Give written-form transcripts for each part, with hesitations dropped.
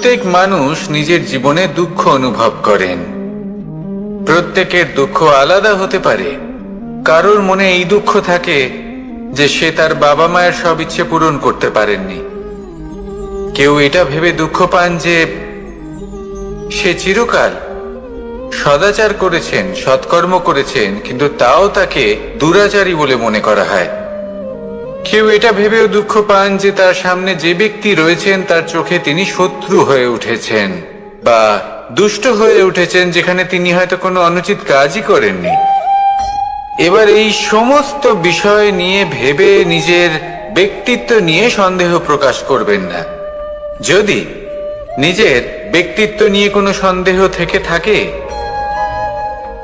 প্রত্যেক মানুষ নিজের জীবনে দুঃখ অনুভব করেন। প্রত্যেকের দুঃখ আলাদা হতে পারে। কারোর মনে এই দুঃখ থাকে যে সে তার বাবা মায়ের সব ইচ্ছে পূরণ করতে পারেননি। কেউ এটা ভেবে দুঃখ পান যে সে চিরকাল সদাচার করেছেন, সৎকর্ম করেছেন, কিন্তু তাও তাকে দুরাচারী বলে মনে করা হয়। কেউ এটা ভেবেও দুঃখ পান যে তার সামনে যে ব্যক্তি রয়েছেন তার চোখে তিনি শত্রু হয়ে উঠেছেন বা দুষ্ট হয়ে উঠেছেন, যেখানে তিনি হয়তো কোনো অনুচিত কাজই করেননি। এবার এই সমস্ত বিষয় নিয়ে ভেবে নিজের ব্যক্তিত্ব নিয়ে সন্দেহ প্রকাশ করবেন না। যদি নিজের ব্যক্তিত্ব নিয়ে কোনো সন্দেহ থেকে থাকে,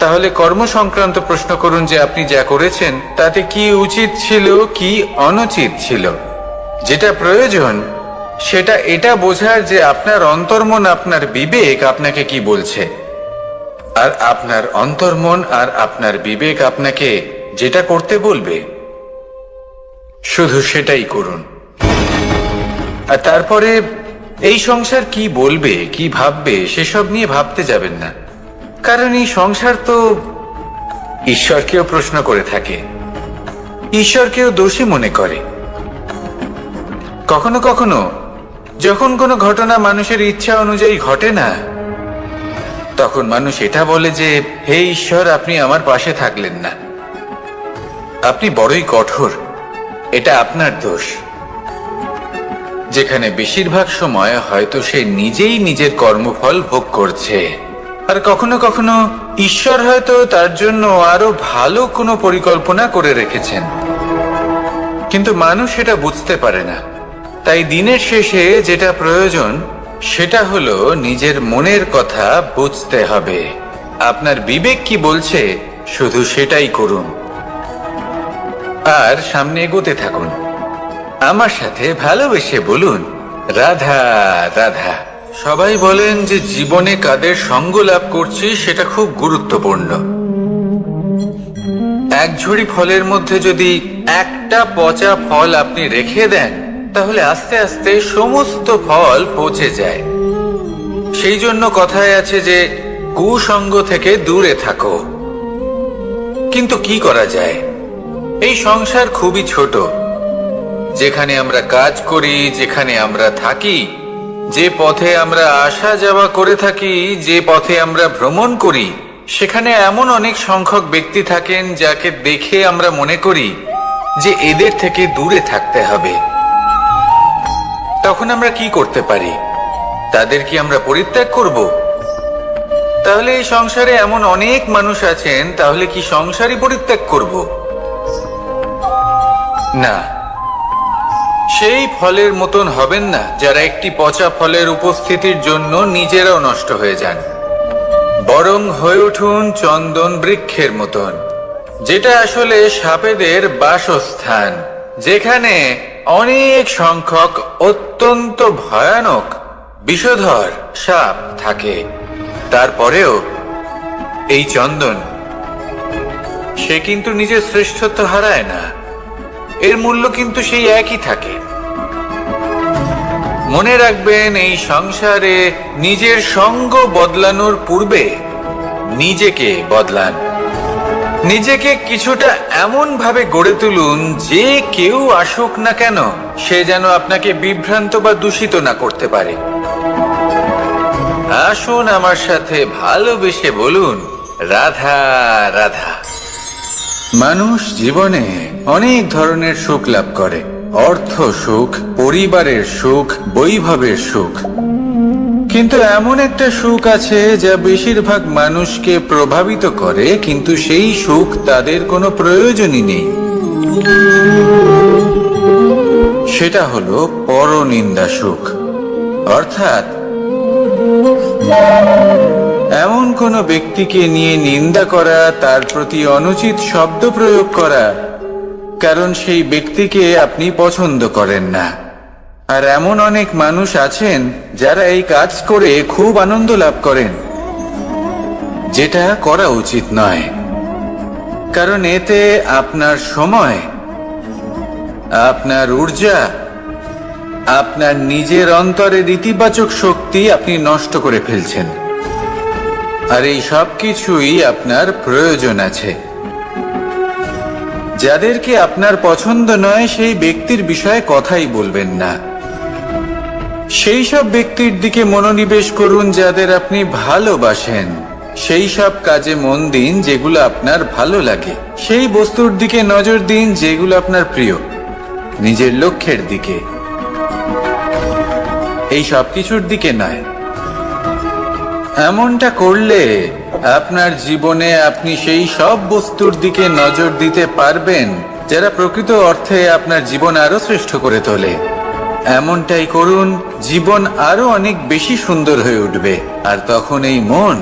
তাহলে কর্ম সংক্রান্ত প্রশ্ন করুন যে আপনি যা করেছেন তাতে কি উচিত ছিল, কি অনুচিত ছিল। যেটা প্রয়োজন সেটা এটা বোঝার যে আপনার অন্তর্মন, আপনার বিবেক আপনাকে কি বলছে, আর আপনার অন্তর্মন আর আপনার বিবেক আপনাকে যেটা করতে বলবে শুধু সেটাই করুন। আর তারপরে এই সংসার কি বলবে, কি ভাববে সেসব নিয়ে ভাবতে যাবেন না। কারণ এই সংসার তো ঈশ্বরকেও প্রশ্ন করে থাকে, ঈশ্বরকেও দোষী মনে করে। কখনো কখনো যখন কোনো ঘটনা মানুষের ইচ্ছা অনুযায়ী ঘটে না, তখন মানুষ এটা বলে যে হে ঈশ্বর, আপনি আমার পাশে থাকলেন না, আপনি বড়ই কঠোর, এটা আপনার দোষ। যেখানে বেশিরভাগ সময় হয়তো সে নিজেই নিজের কর্মফল ভোগ করছে। আর কখনো কখনো ঈশ্বর হয়তো তার জন্য আরো ভালো কোনো পরিকল্পনা করে রেখেছেন, কিন্তু মানুষ এটা বুঝতে পারে না। তাই দিনের শেষে যেটা প্রয়োজন সেটা হলো নিজের মনের কথা বুঝতে হবে। আপনার বিবেক কি বলছে শুধু সেটাই করুন, আর সামনে এগোতে থাকুন। আমার সাথে ভালোবেসে বলুন, রাধা রাধা। সবাই বলেন যে জীবনে কাদের সঙ্গ লাভ করছি সেটা খুব গুরুত্বপূর্ণ। এক ঝুড়ি ফলের মধ্যে যদি একটা পচা ফল আপনি রেখে দেন, তাহলে আস্তে আস্তে সমস্ত ফল পচে যায়। সেই জন্য কথায় আছে যে কুসঙ্গ থেকে দূরে থাকো। কিন্তু কি করা যায়? এই সংসার খুবই ছোট। যেখানে আমরা কাজ করি, যেখানে আমরা থাকি, যে পথে আমরা আসা যাওয়া করে থাকি, যে পথে আমরা ভ্রমণ করি, সেখানে এমন অনেক সংখ্যক ব্যক্তি থাকেন যাকে দেখে আমরা মনে করি যে এদের থেকে দূরে থাকতে হবে। তখন আমরা কি করতে পারি? তাদের কি আমরা পরিত্যাগ করব? তাহলে এই সংসারে এমন অনেক মানুষ আছেন, তাহলে কি সংসারই পরিত্যাগ করব? না, সেই ফলের মতন হবেন না যারা একটি পচা ফলের উপস্থিতির জন্য নিজেরাও নষ্ট হয়ে যান। বরং হয়ে উঠুন চন্দন বৃক্ষের মতন, যেটা আসলে সাপেদের বাসস্থান, যেখানে অনেক সংখ্যক অত্যন্ত ভয়ানক বিষধর সাপ থাকে। তারপরেও এই চন্দন, সে কিন্তু নিজের শ্রেষ্ঠত্ব হারায় না, এর মূল্য কিন্তু সেই একই থাকে। মনে রাখবেন, এই সংসারে নিজের সঙ্গ বদলানোর পূর্বে নিজেকে বদলান। নিজেকে কিছুটা এমন ভাবে গড়ে তুলুন যে কেউ আসুক না কেন সে যেন আপনাকে বিভ্রান্ত বা দূষিত না করতে পারে। আসুন আমার সাথে ভালোবেসে বলুন, রাধা রাধা। মানুষ জীবনে অনেক ধরনের সুখ লাভ করে। অর্থ সুখ, পরিবারের সুখ, বৈভবের সুখ। কিন্তু এমন একটা সুখ আছে যা বেশিরভাগ মানুষকে প্রভাবিত করে, কিন্তু সেই সুখ তাদের কোনো প্রয়োজনই নেই। সেটা হলো পরনিন্দা সুখ। অর্থাৎ এমন কোনো ব্যক্তিকে নিয়ে নিন্দা করা, তার প্রতি অনুচিত শব্দ প্রয়োগ করা, কারণ সেই ব্যক্তিকে আপনি পছন্দ করেন না। আর এমন অনেক মানুষ আছেন যারা এই কাজ করে খুব আনন্দ লাভ করেন, যেটা করা উচিত নয়। কারণ এতে আপনার সময়, আপনার ঊর্জা আপনার নিজের অন্তরের ইতিবাচক শক্তি আপনি নষ্ট করে ফেলছেন। আর এই সব কিছুই আপনার প্রয়োজন আছে। যাদেরকে আপনার পছন্দ নয় সেই ব্যক্তির বিষয়ে কথাই বলবেন না। সেই সব ব্যক্তির দিকে মনোনিবেশ করুন যাদের আপনি ভালোবাসেন। সেই সব কাজে মন দিন যেগুলো আপনার ভালো লাগে। সেই বস্তুর দিকে নজর দিন যেগুলো আপনার প্রিয়, নিজের লক্ষ্যের দিকে, এই সব কিছুর দিকে নয়। এমনটা করলে আপনার জীবনে আপনি সেই সব বস্তুর দিকে নজর দিতে পারবেন যারা প্রকৃত অর্থে আপনার জীবন আরো শ্রেষ্ঠ করে তোলে। এমনটাই করুন, জীবন আরো অনেক বেশি সুন্দর হয়ে উঠবে। আর তখন এই মন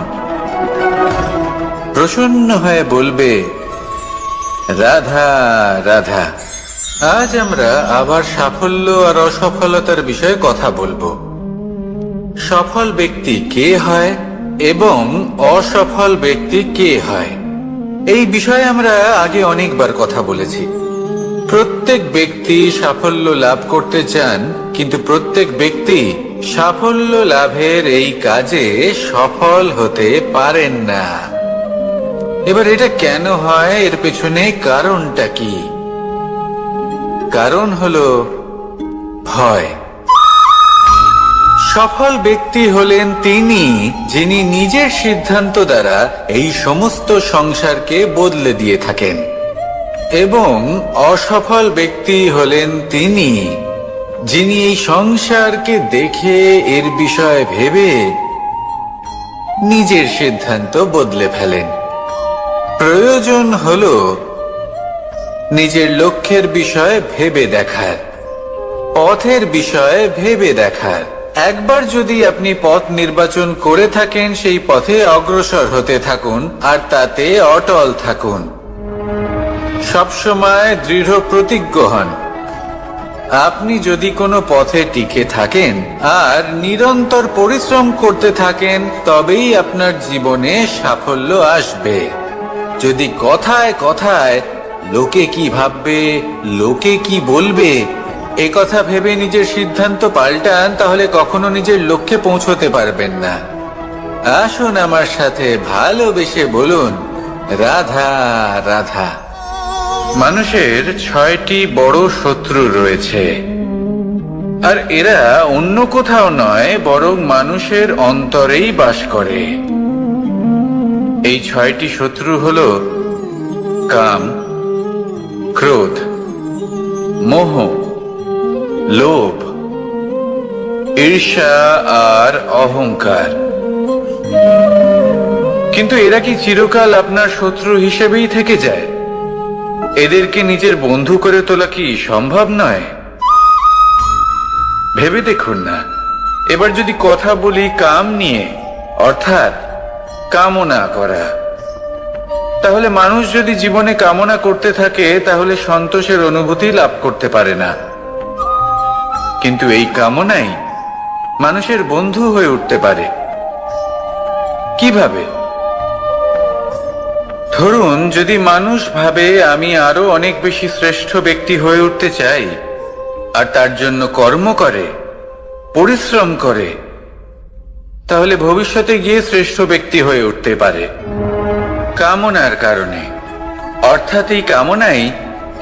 প্রসন্ন হয়ে বলবে, রাধা রাধা। আজ আমরা আবার সাফল্য আর অসফলতার বিষয়ে কথা বলবো। সফল ব্যক্তি কে হয় এবং অসফল ব্যক্তি কে হয়, এই বিষয়ে আমরা আগে অনেকবার কথা বলেছি। প্রত্যেক ব্যক্তি সাফল্য লাভ করতে চান, কিন্তু প্রত্যেক ব্যক্তি সাফল্য লাভের এই কাজে সফল হতে পারেন না। এবার এটা কেন হয়, এর পেছনে কারণটা কি? কারণ হলো ভয়। সফল ব্যক্তি হলেন তিনি যিনি নিজের সিদ্ধান্ত দ্বারা এই সমস্ত সংসারকে বদলে দিয়ে থাকেন, এবং অসফল ব্যক্তি হলেন তিনি যিনি এই সংসারকে দেখে এর বিষয়ে ভেবে নিজের সিদ্ধান্ত বদলে ফেলেন। প্রয়োজন হলো নিজের লক্ষ্যের বিষয়ে ভেবে দেখার, পথের বিষয়ে ভেবে দেখার। একবার যদি আপনি পথ নির্বাচন করে থাকেন, সেই পথে অগ্রসর হতে থাকুন আর তাতে অটল থাকুন। সবসময় দৃঢ় প্রতিজ্ঞ হন। আপনি যদি কোনো পথে টিকে থাকেন আর নিরন্তর পরিশ্রম করতে থাকেন, তবেই আপনার জীবনে সাফল্য আসবে। যদি কথায় কথায় লোকে কি ভাববে, লোকে কি বলবে, এ কথা ভেবে নিজের সিদ্ধান্ত পাল্টান, তাহলে কখনো নিজের লক্ষ্যে পৌঁছতে পারবেন না। আসুন আমার সাথে ভালোবেসে বলুন, রাধা রাধা। মানুষের 6টি বড় শত্রু রয়েছে, আর এরা অন্য কোথাও নয়, বরং মানুষের অন্তরেই বাস করে। এই 6টি শত্রু হলো কাম, ক্রোধ, মোহ, লোভ, ঈর্ষা আর অহংকার। কিন্তু এরা কি চিরকাল আপনার শত্রু হিসেবেই থেকে যায়? এদেরকে নিজের বন্ধু করে তোলা কি সম্ভব নয়? ভেবে দেখুন না। এবার যদি কথা বলি কাম নিয়ে, অর্থাৎ কামনা করা, তাহলে মানুষ যদি জীবনে কামনা করতে থাকে তাহলে সন্তোষের অনুভূতি লাভ করতে পারে না। কিন্তু এই কামনাই মানুষের বন্ধু হয়ে উঠতে পারে। কিভাবে? ধরুন, যদি মানুষ ভাবে আমি আরো অনেক বেশি শ্রেষ্ঠ ব্যক্তি হয়ে উঠতে চাই, আর তার জন্য কর্ম করে, পরিশ্রম করে, তাহলে ভবিষ্যতে গিয়ে শ্রেষ্ঠ ব্যক্তি হয়ে উঠতে পারে কামনার কারণে। অর্থাৎ এই কামনাই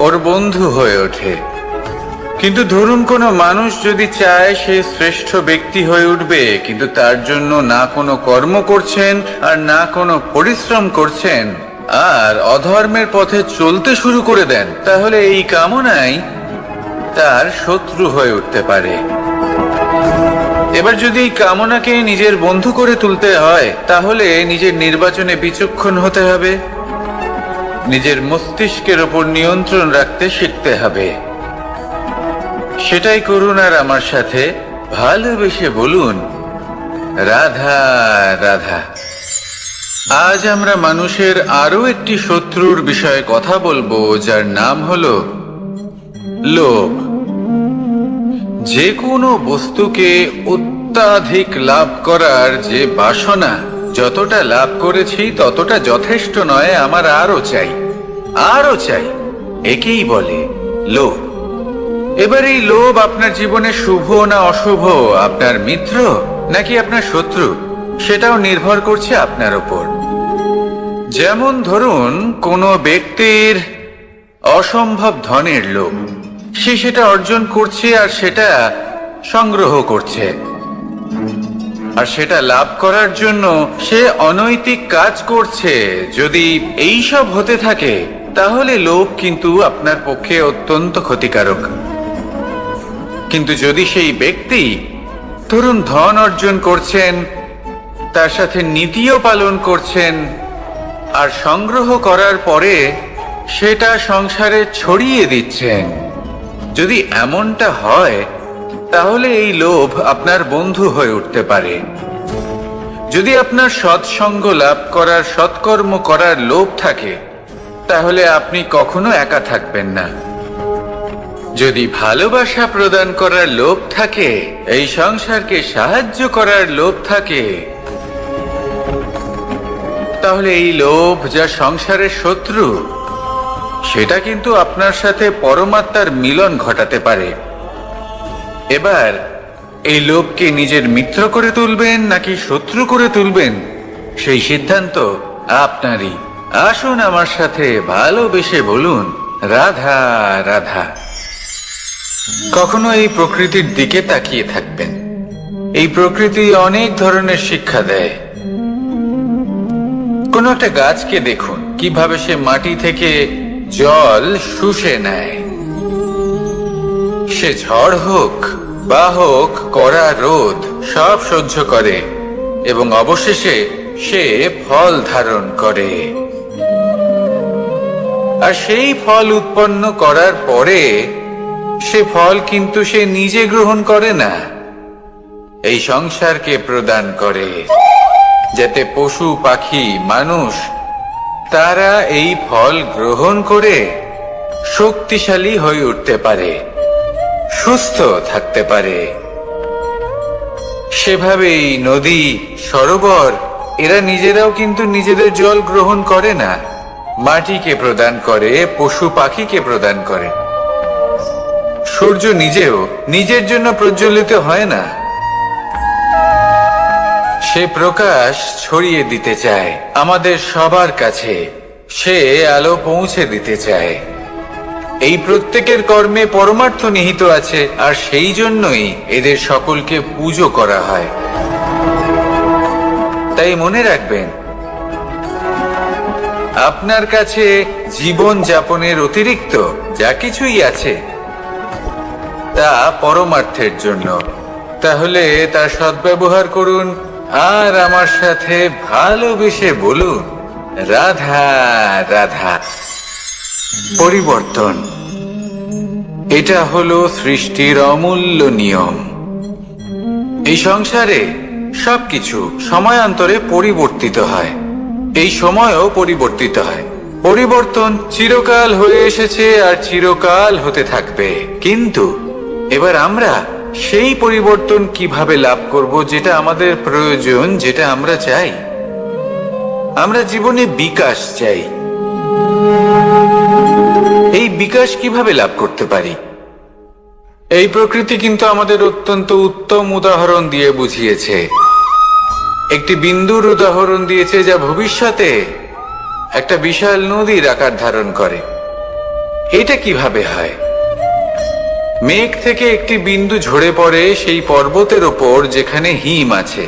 ওর বন্ধু হয়ে ওঠে। কিন্তু ধরুন কোনো মানুষ যদি চায় সে শ্রেষ্ঠ ব্যক্তি হয়ে উঠবে, কিন্তু তার জন্য না কোনো কর্ম করছেন আর না কোনো পরিশ্রম করছেন, আর অধর্মের পথে চলতে শুরু করে দেন, তাহলে এই কামনাই তার শত্রু হয়ে উঠতে পারে। এবার যদি এই কামনাকে নিজের বন্ধু করে তুলতে হয়, তাহলে নিজের নির্বাচনে বিচক্ষণ হতে হবে, নিজের মস্তিষ্কের ওপর নিয়ন্ত্রণ রাখতে শিখতে হবে। সেটাই করুন আর আমার সাথে ভালোবেসে বলুন, রাধা রাধা। আজ আমরা মানুষের আরো একটি শত্রুর বিষয়ে কথা বলবো, যার নাম হলো লোভ। যে কোনো বস্তুকে অত্যাধিক লাভ করার যে বাসনা, যতটা লাভ করেছি ততটা যথেষ্ট নয়, আমার আরো চাই, আরো চাই, একেই বলে লোভ। এবার এই লোভ আপনার জীবনে শুভ না অশুভ, আপনার মিত্র নাকি আপনার শত্রু, সেটাও নির্ভর করছে আপনার উপর। যেমন ধরুন, কোনো ব্যক্তির অসম্ভব ধনের লোভ, সে সেটা অর্জন করছে আর সেটা সংগ্রহ করছে, আর সেটা লাভ করার জন্য সে অনৈতিক কাজ করছে। যদি এই সব হতে থাকে তাহলে লোভ কিন্তু আপনার পক্ষে অত্যন্ত ক্ষতিকারক। কিন্তু যদি সেই ব্যক্তি ধরুন ধন অর্জন করছেন, তার সাথে নীতিও পালন করছেন, আর সংগ্রহ করার পরে সেটা সংসারে ছড়িয়ে দিচ্ছেন, যদি এমনটা হয় তাহলে এই লোভ আপনার বন্ধু হয়ে উঠতে পারে। যদি আপনার সৎসঙ্গ লাভ করার, সৎকর্ম করার লোভ থাকে, তাহলে আপনি কখনো একা থাকবেন না। যদি ভালোবাসা প্রদান করার লোভ থাকে, এই সংসারকে সাহায্য করার লোভ থাকে, তাহলে এই লোভ যা সংসারের শত্রু, সেটা কিন্তু আপনার সাথে পরমাত্মার মিলন ঘটাতে পারে। এবার এই লোভকে নিজের মিত্র করে তুলবেন নাকি শত্রু করে তুলবেন, সেই সিদ্ধান্ত আপনারই। আসুন আমার সাথে ভালোবেসে বলুন, রাধা রাধা। কখনো এই প্রকৃতির দিকে তাকিয়ে থাকবেন। এই প্রকৃতি অনেক ধরনের শিক্ষা দেয়। কোনো একটা গাছকে দেখুন, কিভাবে সে মাটি থেকে জল শুষে নেয়। সে ঝড় হোক বা হোক কড়া রোদ, সব সহ্য করে এবং অবশেষে সে ফল ধারণ করে। আর সেই ফল উৎপন্ন করার পরে সে ফল কিন্তু সে নিজে গ্রহণ করে না, এই সংসারকে প্রদান করে, যাতে পশু পাখি মানুষ তারা এই ফল গ্রহণ করে শক্তিশালী হয়ে উঠতে পারে, সুস্থ থাকতে পারে। সেভাবেই নদী, সরোবর এরা নিজেরাও কিন্তু নিজেদের জল গ্রহণ করে না, মাটিকে প্রদান করে, পশু পাখিকে প্রদান করে। সূর্য নিজেও নিজের জন্য প্রজ্বলিত হয় না, সে প্রকাশ ছড়িয়ে দিতে চায় আমাদের সবার কাছে, সে আলো পৌঁছে দিতে চায়। এই প্রত্যেকের কর্মে পরমার্থ নিহিত আছে, আর সেই জন্যই এদের সকলকে পুজো করা হয়। তাই মনে রাখবেন, আপনার কাছে জীবন যাপনের অতিরিক্ত যা কিছুই আছে তা পরমার্থের জন্য। তাহলে তার সদ্ব্যবহার করুন আর আমার সাথে ভালোবেসে বলুন, রাধা রাধা। পরিবর্তন, এটা হলো সৃষ্টির অমূল্য নিয়ম। এই সংসারে সবকিছু সময়ান্তরে পরিবর্তিত হয়, এই সময়ও পরিবর্তিত হয়। পরিবর্তন চিরকাল হয়ে এসেছে আর চিরকাল হতে থাকবে। কিন্তু এবার আমরা সেই পরিবর্তন কিভাবে লাভ করব, যেটা আমাদের প্রয়োজন, যেটা আমরা চাই। আমরা জীবনে বিকাশ চাই। এই বিকাশ কিভাবে লাভ করতে পারি? এই প্রকৃতি কিন্তু আমাদের অত্যন্ত উত্তম উদাহরণ দিয়ে বুঝিয়েছে। একটি বিন্দুর উদাহরণ দিয়েছে, যা ভবিষ্যতে একটা বিশাল নদীর আকার ধারণ করে। এটা কিভাবে হয়? মেঘ থেকে একটি বিন্দু ঝরে পড়ে সেই পর্বতের ওপর যেখানে হিম আছে।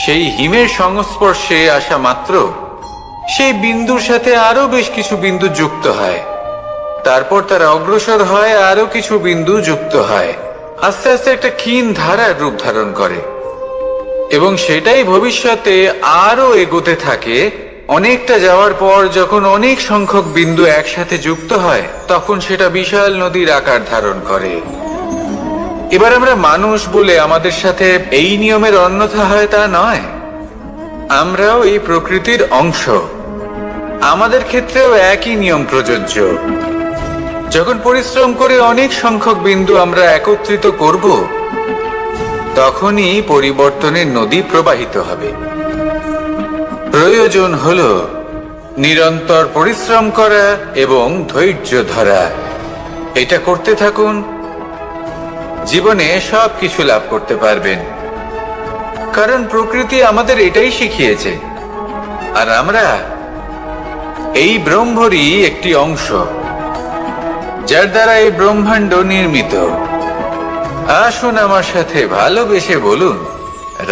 সেই হিমের সংস্পর্শে আসা মাত্র সেই বিন্দুর সাথে আরো বেশ কিছু বিন্দু যুক্ত হয়। তারপর তারা অগ্রসর হয়, আরো কিছু বিন্দু যুক্ত হয়, আস্তে আস্তে একটা ক্ষীণ ধারার রূপ ধারণ করে, এবং সেটাই ভবিষ্যতে আরো এগোতে থাকে। অনেকটা যাওয়ার পর যখন অনেক সংখ্যক বিন্দু একসাথে যুক্ত হয়, তখন সেটা বিশাল নদীর আকার ধারণ করে। এবার আমরা মানুষ বলে আমাদের সাথে এই নিয়মের অন্যথা হয় তা নয়। আমরাও এই প্রকৃতির অংশ, আমাদের ক্ষেত্রেও একই নিয়ম প্রযোজ্য। যখন পরিশ্রম করে অনেক সংখ্যক বিন্দু আমরা একত্রিত করব, তখনই পরিবর্তনের নদী প্রবাহিত হবে। প্রয়োজন হলো নিরন্তর পরিশ্রম করা এবং ধৈর্য ধরা। এটা করতে থাকুন জীবনে সবকিছু লাভ করতে পারবেন। কারণ প্রকৃতি আমাদের এটাই শিখিয়েছে, আর আমরা এই ব্রহ্মরই একটি অংশ, যার দ্বারা এই ব্রহ্মাণ্ড নির্মিত। আসুন আমার সাথে ভালোবেসে বলুন,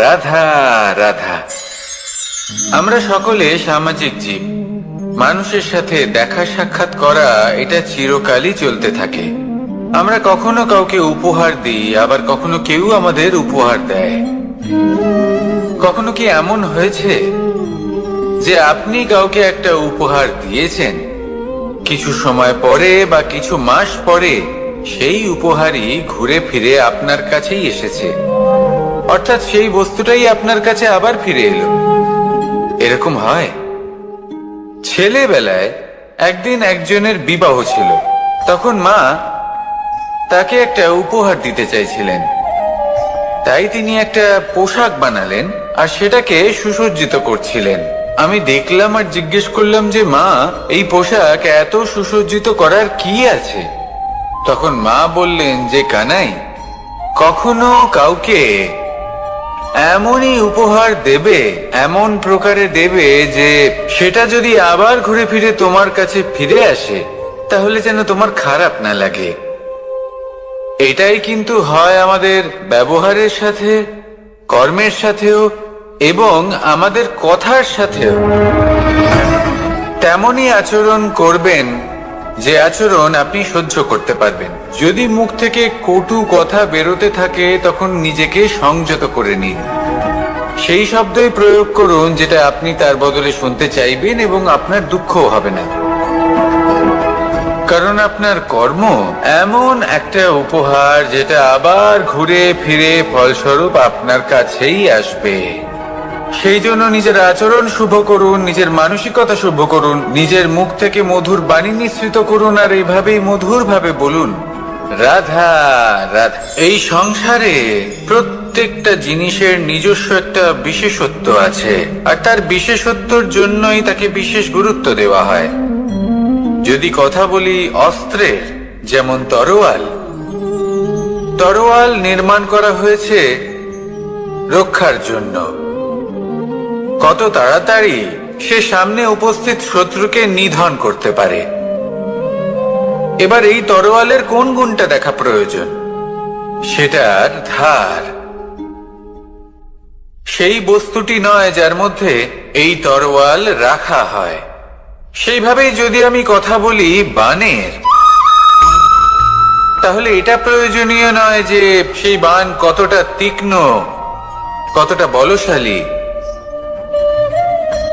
রাধা রাধা। আমরা সকলে সামাজিক জীব। মানুষের সাথে দেখা সাক্ষাৎ করা এটা চিরকালই চলতে থাকে। আমরা কখনো কাউকে উপহার দিই, আবার কখনো কেউ আমাদের উপহার দেয়। কখনো কি এমন হয়েছে যে আপনি কাউকে একটা উপহার দিয়েছেন, কিছু সময় পরে বা কিছু মাস পরে সেই উপহারই ঘুরে ফিরে আপনার কাছেই এসেছে, অর্থাৎ সেই বস্তুটাই আপনার কাছে আবার ফিরে এলো? এরকম হয়। ছেলেবেলায় একদিন একজনের বিবাহ ছিল। তখন মা তাকে একটা উপহার দিতে চাইছিলেন, তাই তিনি একটা পোশাক বানালেন আর সেটাকে সুসজ্জিত করছিলেন। আমি দেখলাম আর জিজ্ঞেস করলাম যে, মা, এই পোশাক এত সুসজ্জিত করার কি আছে? তখন মা বললেন যে, কানাই, কখনো কাউকে এমনই উপহার দেবে, এমন প্রকারে দেবে যে সেটা যদি আবার ঘুরে ফিরে তোমার কাছে ফিরে আসে, তাহলে যেন তোমার খারাপ না লাগে। এটাই কিন্তু হয় আমাদের ব্যবহারের সাথে, কর্মের সাথেও এবং আমাদের কথার সাথেও। তেমনই আচরণ করবেন যে আচরণ আপনি সহ্য করতে পারবেন। যদি মুখ থেকে কটু কথা বেরোতে থাকে, তখন নিজেকে সংযত করে নিন। সেই শব্দই প্রয়োগ করুন যেটা আপনি তার বদলে শুনতে চাইবেন, এবং আপনার দুঃখও হবে না। কারণ আপনার কর্ম এমন একটা উপহার যেটা আবার ঘুরে ফিরে ফলস্বরূপ আপনার কাছেই আসবে। সেই জন্য নিজের আচরণ শুভ করুন, নিজের মানসিকতা শুভ করুন, নিজের মুখ থেকে মধুর বাণী নিঃসৃত করুন, আর এইভাবেই মধুর ভাবে বলুন, রাধা রাধা। এই সংসারে প্রত্যেকটা জিনিসের নিজস্ব একটা বিশেষত্ব আছে, আর তার বিশেষত্বর জন্যই তাকে বিশেষ গুরুত্ব দেওয়া হয়। যদি কথা বলি অস্ত্রের, যেমন তরোয়াল। তরোয়াল নির্মাণ করা হয়েছে রক্ষার জন্য। কত তাড়াতাড়ি সে সামনে উপস্থিত শত্রুকে নিধন করতে পারে। এবার এই তরোয়ালের কোন গুণটা দেখা প্রয়োজন? সেটার ধার। সেই বস্তুটি নয় যার মধ্যে এই তরোয়াল রাখা হয়। সেইভাবেই যদি আমি কথা বলি বাণের, তাহলে এটা প্রয়োজনীয় নয় যে সেই বাণ কতটা তীক্ষ্ণ, কতটা বলশালী।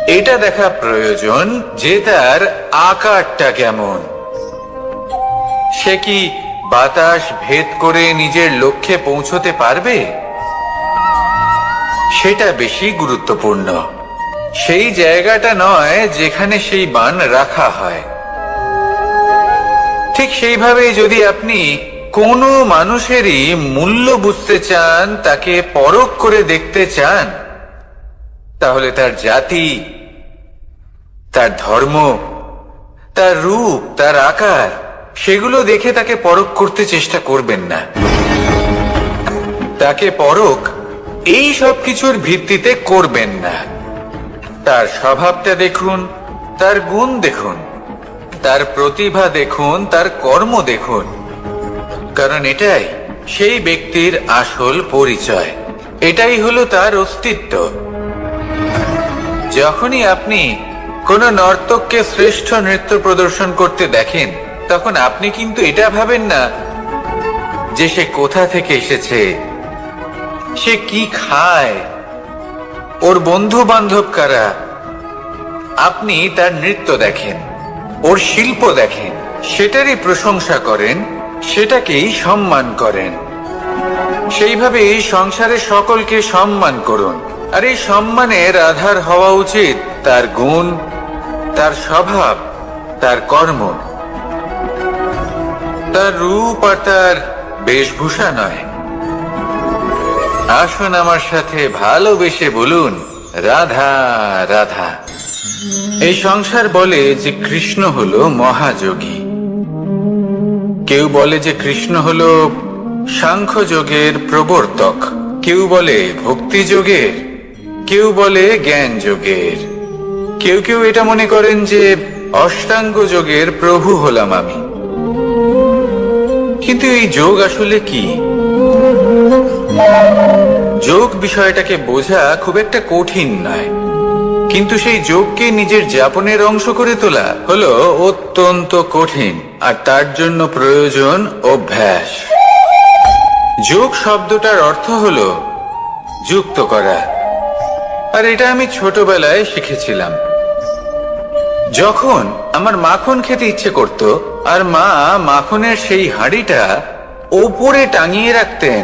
এটা দেখা প্রয়োজন যে তার আকারটা কেমন। সে কি বাতাস ভেদ করে নিজের লক্ষ্যে পৌঁছতে পারবে? সেটা বেশি গুরুত্বপূর্ণ। সেই জায়গাটা নয় যেখানে সেই বাণ রাখা হয়। ঠিক সেইভাবে যদি আপনি কোনো মানুষেরই মূল্য বুঝতে চান, তাকে পরখ করে দেখতে চান, তাহলে তার জাতি, তার ধর্ম, তার রূপ, তার আকার, সেগুলো দেখে তাকে পরখ করতে চেষ্টা করবেন না। তাকে পরখ এই সব কিছুর ভিত্তিতে করবেন না। তার স্বভাবটা দেখুন, তার গুণ দেখুন, তার প্রতিভা দেখুন, তার কর্ম দেখুন। কারণ এটাই সেই ব্যক্তির আসল পরিচয়, এটাই হলো তার অস্তিত্ব। যখনই আপনি কোনো নর্তককে শ্রেষ্ঠ নৃত্য প্রদর্শন করতে দেখেন, তখন আপনি কিন্তু এটা ভাবেন না যে সে কোথা থেকে এসেছে, সে কি খায়, ওর বন্ধু বান্ধব কারা। আপনি তার নৃত্য দেখেন, ওর শিল্প দেখেন, সেটারই প্রশংসা করেন, সেটাকেই সম্মান করেন। সেইভাবে এই সংসারে সকলকে সম্মান করুন। আর এই সম্মানের আধার হওয়া উচিত তার গুণ, তার স্বভাব, তার কর্ম, তার রূপ আর তার বেশভূষা নয়। আসুন আমার সাথে ভালোবেসে বলুন, রাধা রাধা। এই সংসার বলে যে কৃষ্ণ হলো মহাযোগী। কেউ বলে যে কৃষ্ণ হলো সাংখ্য যোগের প্রবর্তক, কেউ বলে ভক্তি যোগের, কেউ বলে জ্ঞান যোগের, কেউ কেউ এটা মনে করেন যে অষ্টাঙ্গ যোগের প্রভু হলাম আমি। কিন্তু এই যোগ আসলে কি? যোগ বিষয়টাকে বোঝা খুব একটা কঠিন নয়, কিন্তু সেই যোগকে নিজের যাপনের অংশ করে তোলা হলো অত্যন্ত কঠিন, আর তার জন্য প্রয়োজন অভ্যাস। যোগ শব্দটার অর্থ হলো যুক্ত করা, আর এটা আমি ছোটবেলায় শিখেছিলাম। যখন আমার মাখন খেতে ইচ্ছে করত আর মা মাখনের সেই হাঁড়িটা ওপরে টাঙিয়ে রাখতেন,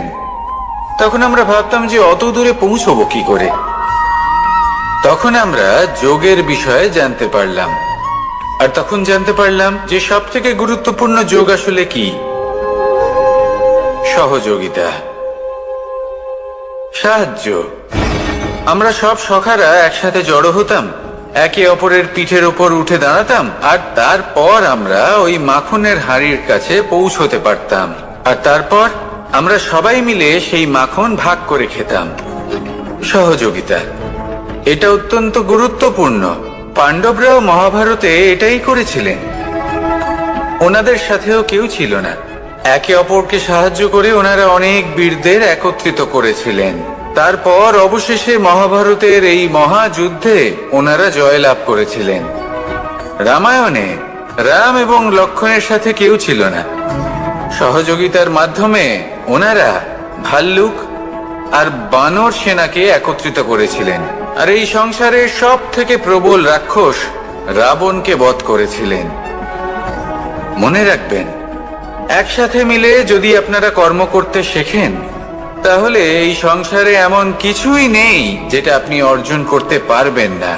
তখন আমরা ভাবতাম যে অত দূরে পৌঁছবো কি করে। তখন আমরা যোগের বিষয়ে জানতে পারলাম, আর তখন জানতে পারলাম যে সব থেকে গুরুত্বপূর্ণ যোগ আসলে কি? সহযোগিতা, সাহায্য। আমরা সব সখারা একসাথে জড়ো হতাম, একে অপরের পিঠের ওপর উঠে দাঁড়াতাম, আর তারপর আমরা ওই মাখনের হাঁড়ির কাছে পৌঁছতে পারতাম, আর তারপর আমরা সবাই মিলে সেই মাখন ভাগ করে খেতাম। সহযোগিতা, এটা অত্যন্ত গুরুত্বপূর্ণ। পাণ্ডবরাও মহাভারতে এটাই করেছিলেন। ওনাদের সাথেও কেউ ছিল না, একে অপরকে সাহায্য করে ওনারা অনেক বীরদের একত্রিত করেছিলেন। তারপর অবশেষে মহাভারতের এই মহাযুদ্ধে ওনারা জয়লাভ করেছিলেন। রামায়ণে রাম এবং লক্ষ্মণের সাথে কেউ ছিল না। সহযোগিতার মাধ্যমে ওনারা ভাল্লুক আর বানর সেনাকে একত্রিত করেছিলেন, আর এই সংসারের সব থেকে প্রবল রাক্ষস রাবণকে বধ করেছিলেন। মনে রাখবেন, একসাথে মিলে যদি আপনারা কর্ম করতে শেখেন, তাহলে এই সংসারে এমন কিছুই নেই যেটা আপনি অর্জন করতে পারবেন না।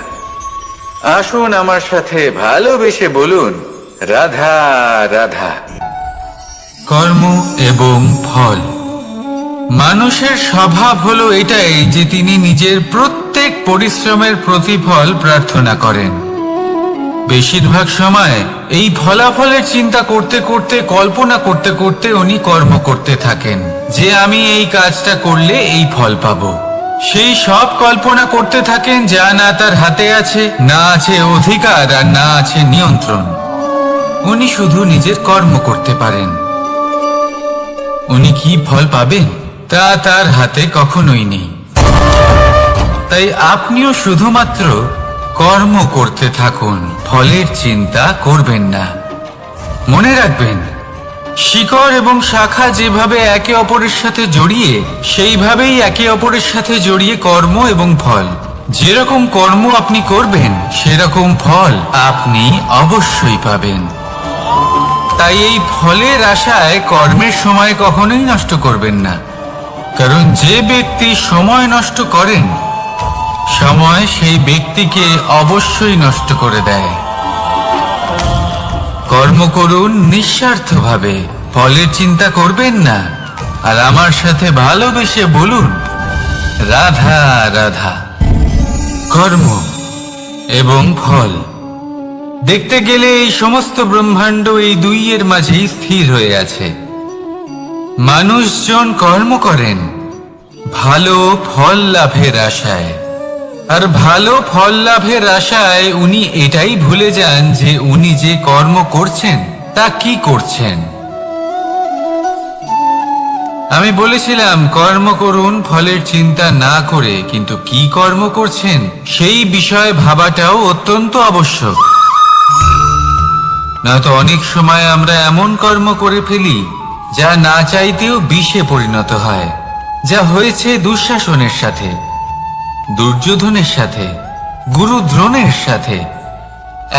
আসুন আমার সাথে ভালোবেসে বলুন, রাধা রাধা। কর্ম এবং ফল। মানুষের স্বভাব হলো এটাই যে তিনি নিজের প্রত্যেক পরিশ্রমের প্রতিফল প্রার্থনা করেন। বেশিরভাগ সময় এই ফলাফলের চিন্তা করতে করতে, কল্পনা করতে করতে উনি কর্ম করতে থাকেন যে আমি এই কাজটা করলে এই ফল পাবো। সেই সব কল্পনা করতে থাকেন যা না তার হাতে আছে, না আছে অধিকার, আর না আছে নিয়ন্ত্রণ। উনি শুধু নিজের কর্ম করতে পারেন। উনি কি ফল পাবেন তা তার হাতে কখনোই নেই। তাই আপনিও শুধুমাত্র কর্ম করতে থাকুন, ফলের চিন্তা করবেন না। মনে রাখবেন, শিকড় এবং শাখা যেভাবে একে অপরের সাথে জড়িয়ে, সেইভাবেই একে অপরের সাথে জড়িয়ে কর্ম এবং ফল। যেরকম কর্ম আপনি করবেন, সেরকম ফল আপনি অবশ্যই পাবেন। তাই এই ফলের আশায় কর্মের সময় কখনোই নষ্ট করবেন না, কারণ যে ব্যক্তি সময় নষ্ট করেন, সময় সেই ব্যক্তিকে অবশ্যই নষ্ট করে দেয়। কর্ম করুন নিঃস্বার্থভাবে, ফলের চিন্তা করবেন না, আর আমার সাথে ভালোবেসে বলুন, রাধা রাধা। কর্ম এবং ফল। দেখতে গেলে এই সমস্ত ব্রহ্মাণ্ড এই দুইয়ের মাঝেই স্থির হয়ে আছে। মানুষজন কর্ম করেন ভালো ফল লাভের আশায়, আর ভালো ফল লাভের আশায় উনি এটাই ভুলে যান যে উনি যে কর্ম করছেন তা কি করছেন। আমি বলেছিলাম কর্ম করুন ফলের চিন্তা না করে, কিন্তু কি কর্ম করছেন সেই বিষয়ে ভাবাটাও অত্যন্ত আবশ্যক। নয়তো অনেক সময় আমরা এমন কর্ম করে ফেলি যা না চাইতেও বিষে পরিণত হয়, যা হয়েছে দুঃশাসনের সাথে, দুর্যোধনের সাথে, গুরু দ্রোণের সাথে।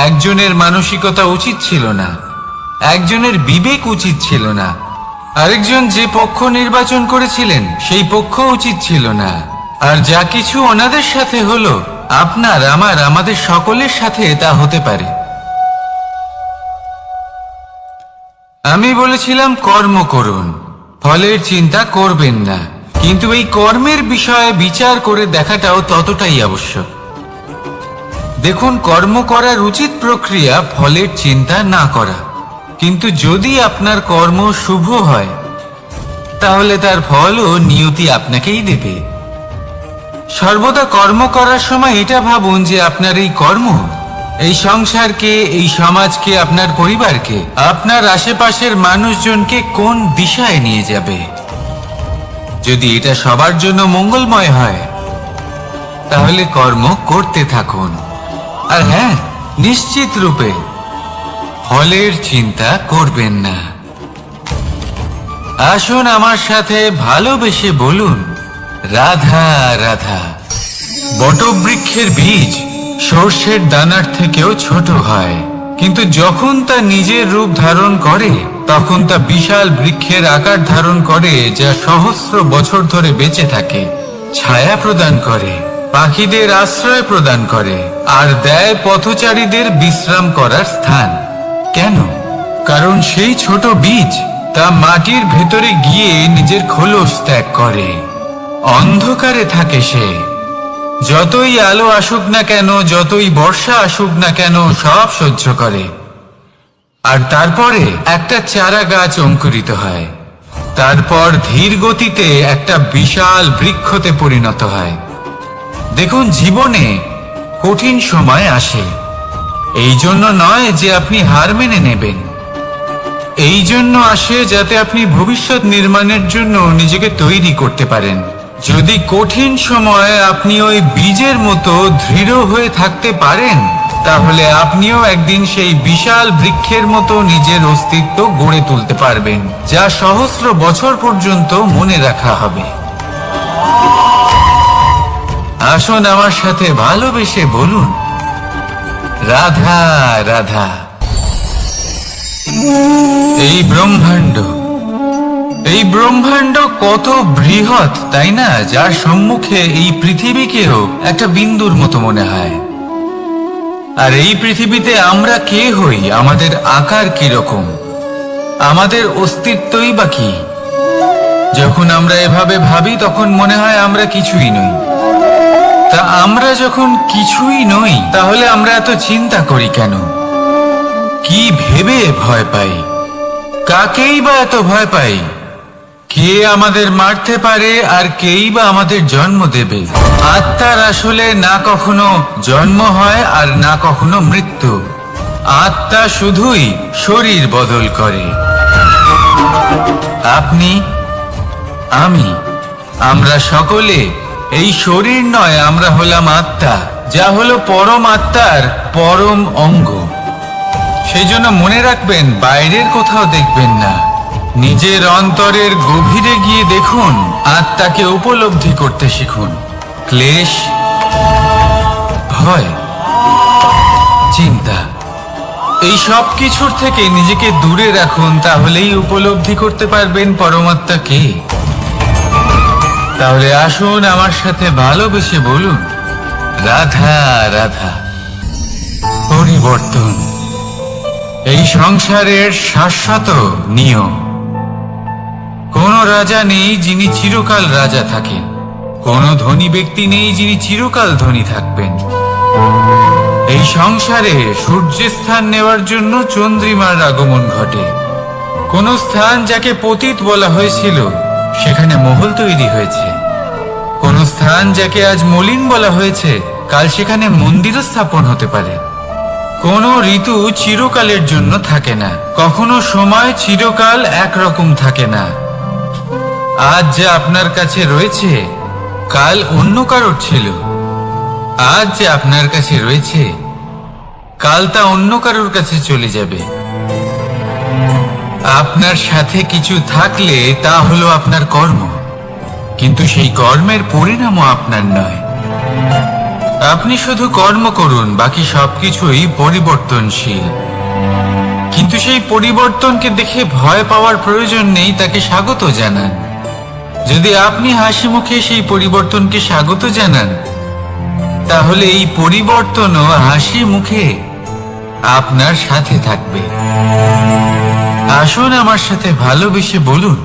একজনের মানসিকতা উচিত ছিল না, একজনের বিবেক উচিত ছিল না, আরেকজন যে পক্ষ নির্বাচন করেছিলেন সেই পক্ষ উচিত ছিল না। আর যা কিছু ওনাদের সাথে হলো, আপনার, আমার, আমাদের সকলের সাথে তা হতে পারে। আমি বলেছিলাম কর্ম করুন, ফলের চিন্তা করবেন না, কিন্তু এই কর্মের বিষয়ে বিচার করে দেখাটাও ততটাই আবশ্যক। দেখুন, কর্ম করার উচিত প্রক্রিয়া ফলের চিন্তা না করা, কিন্তু যদি আপনার কর্ম শুভ হয় তাহলে তার ফলও নিয়তি আপনাকেই দেবে। সর্বদা কর্ম করার সময় এটা ভাবুন যে আপনার এই কর্ম এই সংসারকে, এই সমাজকে, আপনার পরিবারকে, আপনার আশেপাশের মানুষজনকে কোন দিশায় নিয়ে যাবে। যদি এটা সবার জন্য মঙ্গলময় হয় তাহলে কর্ম করতে থাকুন। আর হ্যাঁ, নিশ্চিত রূপে ফলের চিন্তা করবেন না। আসুন আমার সাথে ভালোবেসে বলুন, রাধা রাধা। বটবৃক্ষের বীজ সর্ষের দানার থেকেও ছোট হয়, কিন্তু যখন তা নিজের রূপ ধারণ করে তখন তা বিশাল বৃক্ষের আকার ধারণ করে, যা সহস্র বছর ধরে বেঁচে থাকে, ছায়া প্রদান করে, পাখিদের আশ্রয় প্রদান করে, আর দেয় পথচারীদের বিশ্রাম করার স্থান। কেন? কারণ সেই ছোট বীজ তা মাটির ভেতরে গিয়ে নিজের খোলস ত্যাগ করে। অন্ধকারে থাকে সে, যতই আলো আসুক না কেন, যতই বর্ষা আসুক না কেন, সব সহ্য করে। আর তারপরে একটা চারা গাছ অঙ্কুরিত হয়, তারপর ধীর গতিতে একটা বিশাল বৃক্ষতে পরিণত হয়। দেখুন, জীবনে কঠিন সময় আসে, এই জন্য নয় যে আপনি হার মেনে নেবেন, এই জন্য আসে যাতে আপনি ভবিষ্যৎ নির্মাণের জন্য নিজেকে তৈরি করতে পারেন। যদি কঠিন সময়ে আপনি ওই বীজের মতো দৃঢ় হয়ে থাকতে পারেন, তাহলে আপনিও একদিন সেই বিশাল বৃক্ষের মতো নিজের অস্তিত্ব গড়ে তুলতে পারবেন, যা সহস্র বছর পর্যন্ত মনে রাখা হবে। আসুন আমার সাথে ভালোবেসে বলুন, রাধা রাধা। এই ব্রহ্মাণ্ড কত বৃহৎ, তাই না? যার সম্মুখে এই পৃথিবীকেও একটা বিন্দুর মতো মনে হয়। আর এই পৃথিবীতে আমরা কে হই, আমাদের আকার কিরকম, আমাদের অস্তিত্বই বা কি? যখন আমরা এভাবে ভাবি তখন মনে হয় আমরা কিছুই নই। তা আমরা যখন কিছুই নই, তাহলে আমরা এত চিন্তা করি কেন? কি ভেবে ভয় পাই? কাকেই বা এত ভয় পাই? কে আমাদের মারতে পারে আর কেই বা আমাদের জন্ম দেবে? আত্মার আসলে না কখনো জন্ম হয় আর না কখনো মৃত্যু। আত্মা শুধুই শরীর বদল করে। আপনি, আমি, আমরা সকলে এই শরীর নয়, আমরা হলাম আত্মা, যা হলো পরম আত্মার পরম অঙ্গ। সেই জন্য মনে রাখবেন, বাইরের কোথাও দেখবেন না, নিজের অন্তরের গভীরে গিয়ে দেখুন, আত্মাকে উপলব্ধি করতে শিখুন। ক্লেশ, ভয়, চিন্তা, এই সব কিছুর থেকে নিজেকে দূরে রাখুন, তাহলেই উপলব্ধি করতে পারবেন পরমাত্মাকে। তাহলে আসুন আমার সাথে ভালোবেসে বলুন, রাধা রাধা। পরিবর্তন এই সংসারের শাশ্বত নিয়ম। কোন রাজা নেই যিনি চিরকাল রাজা থাকেন, কোন ধনী ব্যক্তি নেই যিনি চিরকাল ধনী থাকবেন। এই সংসারে সূর্যের স্থান নেওয়ার জন্য চন্দ্রিমার আগমন ঘটে। কোন স্থান যাকে পতিত বলা হয়েছিল, সেখানে মহল তৈরি হয়েছে। কোন স্থান যাকে আজ মলিন বলা হয়েছে, কাল সেখানে মন্দিরও স্থাপন হতে পারে। কোন ঋতু চিরকালের জন্য থাকে না, কখনো সময় চিরকাল একরকম থাকে না। আজ যা আপনার কাছে রয়েছে, কাল অন্য কারোর ছিল। আজ যে আপনার কাছে রয়েছে, কাল তা অন্য কারোর কাছে চলে যাবে। আপনার সাথে কিছু থাকলে তা হলো আপনার কর্ম, কিন্তু সেই কর্মের পরিণামও আপনার নয়। আপনি শুধু কর্ম করুন, বাকি সবকিছুই পরিবর্তনশীল। কিন্তু সেই পরিবর্তনকে দেখে ভয় পাওয়ার প্রয়োজন নেই, তাকে স্বাগত জানান। যদি আপনি হাসি মুখে সেই পরিবর্তনকে স্বাগত জানান, তাহলে এই পরিবর্তনও হাসি মুখে আপনার সাথে থাকবে। আসুন আমার সাথে ভালোবেসে বলুন,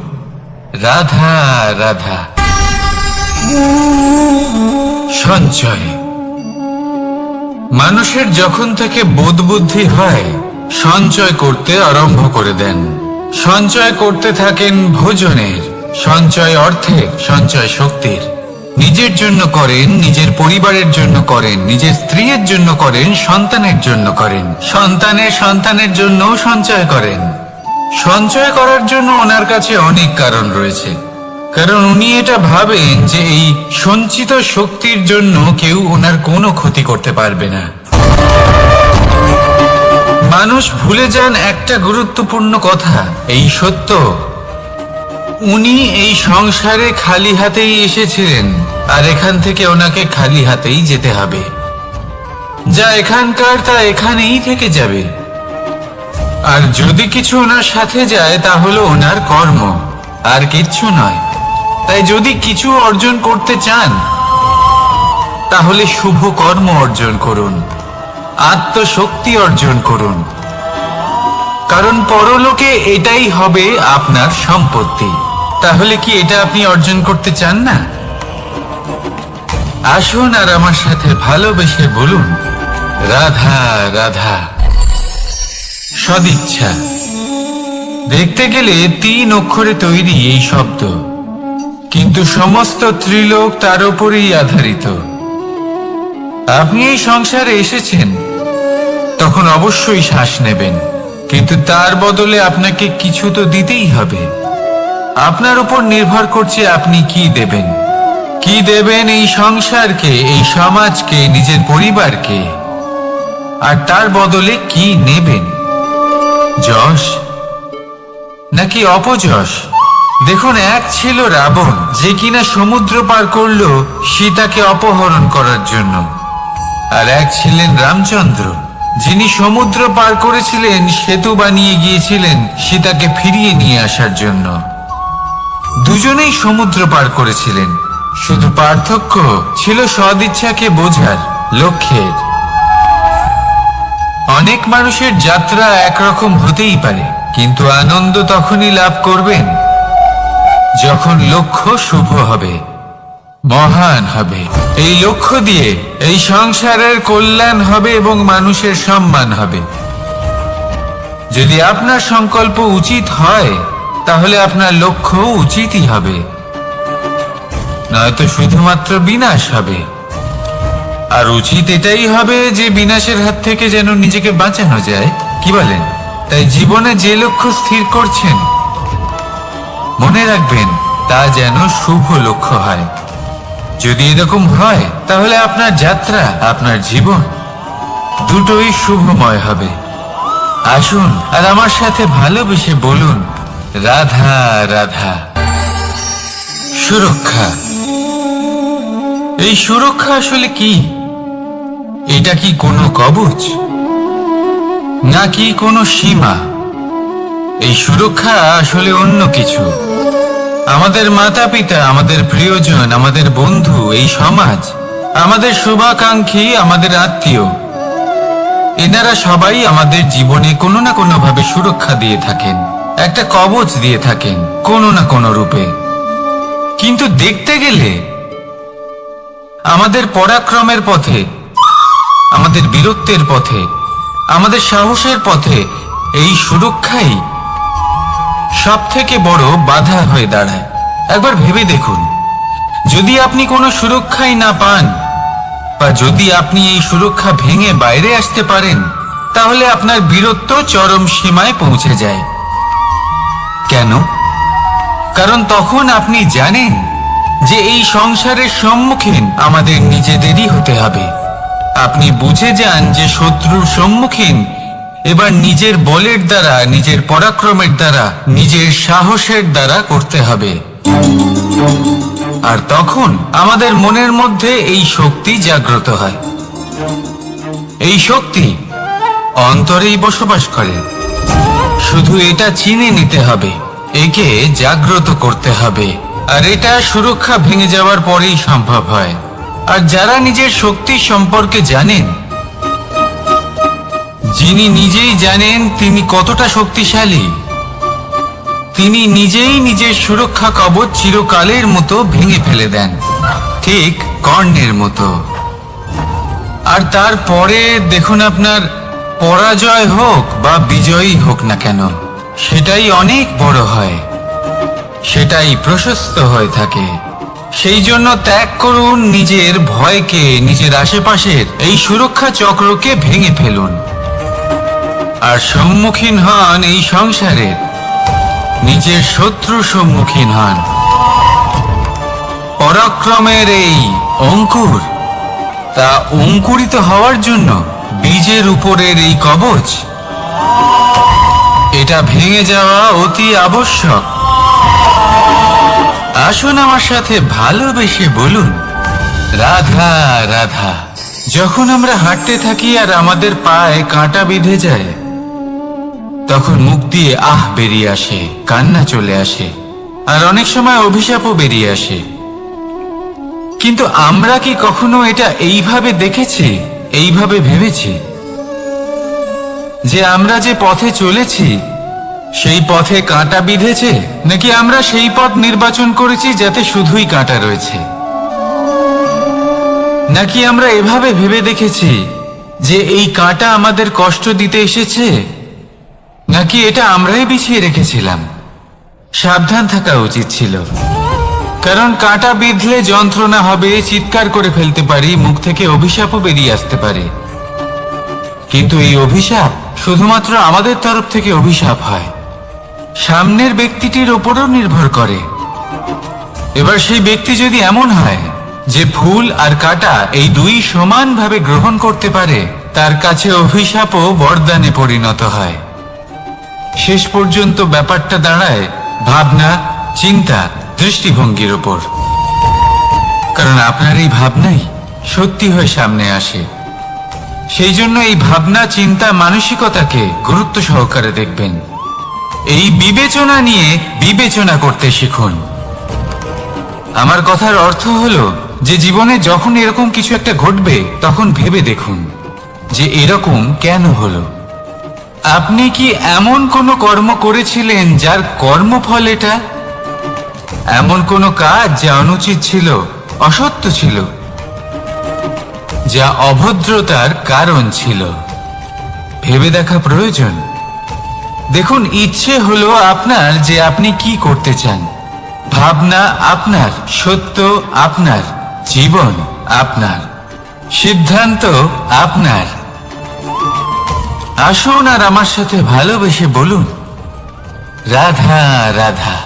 রাধা রাধা। সঞ্চয় মানুষের যখন থেকে বোধ বুদ্ধি হয়, সঞ্চয় করতে আরম্ভ করে দেন। সঞ্চয় করতে থাকেন ভোজনের, সঞ্চয় অর্থের, সঞ্চয় শক্তির। নিজের জন্য করেন, নিজের পরিবারের জন্য করেন, নিজের স্ত্রীর জন্য করেন, সন্তানের জন্য করেন, সন্তানের সন্তানের জন্যও সঞ্চয় করেন। সঞ্চয় করার জন্য ওনার কাছে অনেক কারণ রয়েছে, কারণ উনি এটা ভাবেন যে এই সঞ্চিত শক্তির জন্য কেউ ওনার কোনো ক্ষতি করতে পারবে না। মানুষ ভুলে যান একটা গুরুত্বপূর্ণ কথা, এই সত্য, উনি এই সংসারে খালি হাতেই এসেছিলেন, আর এখান থেকে ওনাকে খালি হাতেই যেতে হবে। যা এখানকার তা এখানেই থেকে যাবে। আর যদি কিছু ওনার সাথে যায় তা হলো ওনার কর্ম, আর কিচ্ছু নয়। তাই যদি কিছু অর্জন করতে চান তাহলে শুভ কর্ম অর্জন করুন, আত্মশক্তি অর্জন করুন, কারণ পরলোকে এটাই হবে আপনার সম্পত্তি। তাহলে কি এটা আপনি অর্জন করতে চান না? আসুন আর আমার সাথে ভালোবেসে বলুন, রাধা রাধা। সদিচ্ছা। দেখতে গেলে 3 অক্ষরে তৈরি এই শব্দ, কিন্তু সমস্ত ত্রিলোক তার উপরেই আধারিত। আপনি এই সংসারে এসেছেন, তখন অবশ্যই শ্বাস নেবেন, কিন্তু তার বদলে আপনাকে কিছু তো দিতেই হবে। আপনার উপর নির্ভর করছে আপনি কি দেবেন। কি দেবেন এই সংসারকে, এই সমাজকে, নিজের পরিবারকে, আর তার বদলে কি নেবেন? যশ নাকি অপযশ? দেখুন, এক ছিল রাবণ, যে কিনা সমুদ্র পার করলো সীতাকে অপহরণ করার জন্য, আর এক ছিলেন রামচন্দ্র, যিনি সমুদ্র পার করেছিলেন, সেতু বানিয়ে গিয়েছিলেন সীতাকে ফিরিয়ে নিয়ে আসার জন্য। দুজনেই সমুদ্র পার করেছিলেন, শুধু পার্থক্য ছিল সদিচ্ছাকে বোঝার, লক্ষ্যের। অনেক মানুষের যাত্রা একরকম হতেই পারে, কিন্তু আনন্দ তখনই লাভ করবেন যখন লক্ষ্য শুভ হবে, মহান হবে। এই লক্ষ্য দিয়ে এই সংসারের কল্যাণ হবে এবং মানুষের সম্মান হবে। যদি আপনার সংকল্প উচিত হয় তাহলে আপনার লক্ষ্য উচিতই হবে, নয়তো শুধুমাত্র বিনাশ হবে। আর উচিত এটাই হবে যে বিনাশের হাত থেকে যেন নিজেকে বাঁচানো যায়, কি বলেন? তাই জীবনে যে লক্ষ্য স্থির করছেন, মনে রাখবেন তা যেন শুভ লক্ষ্য হয়। যদি এরকম হয় তাহলে আপনার যাত্রা, আপনার জীবন দুটোই শুভময় হবে। আসুন আর আমার সাথে ভালোবেসে বলুন, রাধা রাধা। সুরক্ষা। এই সুরক্ষা আসলে কি? এটা কি কোনো কবচ নাকি কোনো সীমা? এই সুরক্ষা আসলে অন্য কিছু। আমাদের মাতা পিতা, আমাদের প্রিয়জন, আমাদের বন্ধু, এই সমাজ, আমাদের শুভাকাঙ্ক্ষী, আমাদের আত্মীয়, এনারা সবাই আমাদের জীবনে কোনো না কোনো ভাবে সুরক্ষা দিয়ে থাকেন, একটা কবচ দিয়ে থাকেন কোনো না কোনো রূপে। কিন্তু দেখতে গেলে আমাদের পরাক্রমের পথে, আমাদের বীরত্বের পথে, আমাদের সাহসের পথে এই সুরক্ষাই সব থেকে বড় বাধা হয়ে দাঁড়ায়। একবার ভেবে দেখুন, যদি আপনি কোনো সুরক্ষাই না পান, বা যদি আপনি এই সুরক্ষা ভেঙে বাইরে আসতে পারেন, তাহলে আপনার বীরত্ব চরম সীমায় পৌঁছে যায়। কেন? কারণ তখন আপনি জানেন যে এই সংসারের সম্মুখীন আমাদের নিজেদেরই হতে হবে। আপনি বুঝে যান যে শত্রুর সম্মুখীন এবার নিজের বলের দ্বারা, নিজের পরাক্রমের দ্বারা, নিজের সাহসের দ্বারা করতে হবে। আর তখন আমাদের মনের মধ্যে এই শক্তি জাগ্রত হয়। এই শক্তি অন্তরেই বসবাস করে, শুধু এটা চিনে নিতে হবে, একে জাগ্রত করতে হবে। আর এটা সুরক্ষা ভেঙে যাওয়ার পরেই সম্ভব হয়। আর যারা নিজের শক্তি সম্পর্কে জানেন, যিনি নিজেই জানেন তিনি কতটা শক্তিশালী, তিনি নিজেই নিজের সুরক্ষা কবচ চিরকালের মতো ভেঙে ফেলে দেন, ঠিক কর্ণের মতো। আর তারপরে দেখুন, আপনার পরাজয় হোক বা বিজয়ী হোক না কেন, সেটাই অনেক বড় হয়। সেটাই প্রশস্ত হয়ে থাকে। সেই জন্য ত্যাগ করুন নিজের ভয়কে, নিজের আশেপাশের এই সুরক্ষা চক্রকে ভেঙে ফেলুন, আর সম্মুখীন হন এই সংসারের নিজের শত্রুর সম্মুখীন হন। পরাক্রমের এই অঙ্কুর, তা অঙ্কুরিত হওয়ার জন্য বীজের উপরের এই কবচ, এটা ভেঙে যাওয়া অতি আবশ্যক। আসুন আমার সাথে ভালোবেসে বলুন, রাধা রাধা। যখন আমরা হাঁটতে থাকি আর আমাদের পায়ে কাঁটা বিঁধে যায়, তখন মুখ দিয়ে আহ বেরিয়ে আসে, কান্না চলে আসে, আর অনেক সময় অভিশাপও বেরিয়ে আসে। কিন্তু আমরা কি কখনো এটা এইভাবে দেখেছি, এইভাবে ভেবেছি যে আমরা যে পথে চলেছি সেই পথে কাঁটা বিঁধেছে, নাকি আমরা সেই পথ নির্বাচন করেছি যাতে শুধুই কাঁটা রয়েছে? নাকি আমরা এভাবে ভেবে দেখেছি যে এই কাঁটা আমাদের কষ্ট দিতে এসেছে, নাকি এটা আমরাই বিছিয়ে রেখেছিলাম? সাবধান থাকা উচিত ছিল, কারণ কাঁটা বিঁধলে যন্ত্রণা হবে, চিৎকার করে ফেলতে পারি, মুখ থেকে অভিশাপও বেরিয়ে আসতে পারে। কিন্তু এই অভিশাপ শুধুমাত্র আমাদের তরফ থেকে অভিশাপ হয়, সামনের ব্যক্তিটির ওপরও নির্ভর করে। এবার সেই ব্যক্তি যদি এমন হয় যে ফুল আর কাঁটা এই দুই সমানভাবে গ্রহণ করতে পারে, তার কাছে অভিশাপও বরদানে পরিণত হয়। শেষ পর্যন্ত ব্যাপারটা দাঁড়ায় ভাবনা, চিন্তা, দৃষ্টিভঙ্গির ওপর। কারণ আপনার এই ভাবনাই সত্যি হয়ে সামনে আসে। সেই জন্য এই ভাবনা, চিন্তা, মানসিকতাকে গুরুত্ব সহকারে দেখবেন। এই বিবেচনা নিয়ে বিবেচনা করতে শিখুন। আমার কথার অর্থ হলো যে জীবনে যখন এরকম কিছু একটা ঘটবে, তখন ভেবে দেখুন যে এরকম কেন হলো। আপনি কি এমন কোনো কর্ম করেছিলেন যার কর্মফল এটা? এমন কোনো কাজ যা অনুচিত ছিল, অসত্য ছিল, যা অভদ্রতার কারণ ছিল? ভেবে দেখা প্রয়োজন। দেখুন, ইচ্ছে হলো আপনার যে আপনি কি করতে চান, ভাবনা আপনার, সত্য আপনার, জীবন আপনার, সিদ্ধান্ত আপনার। আসুন আর আমার সাথে ভালোবেসে বলুন, রাধা রাধা।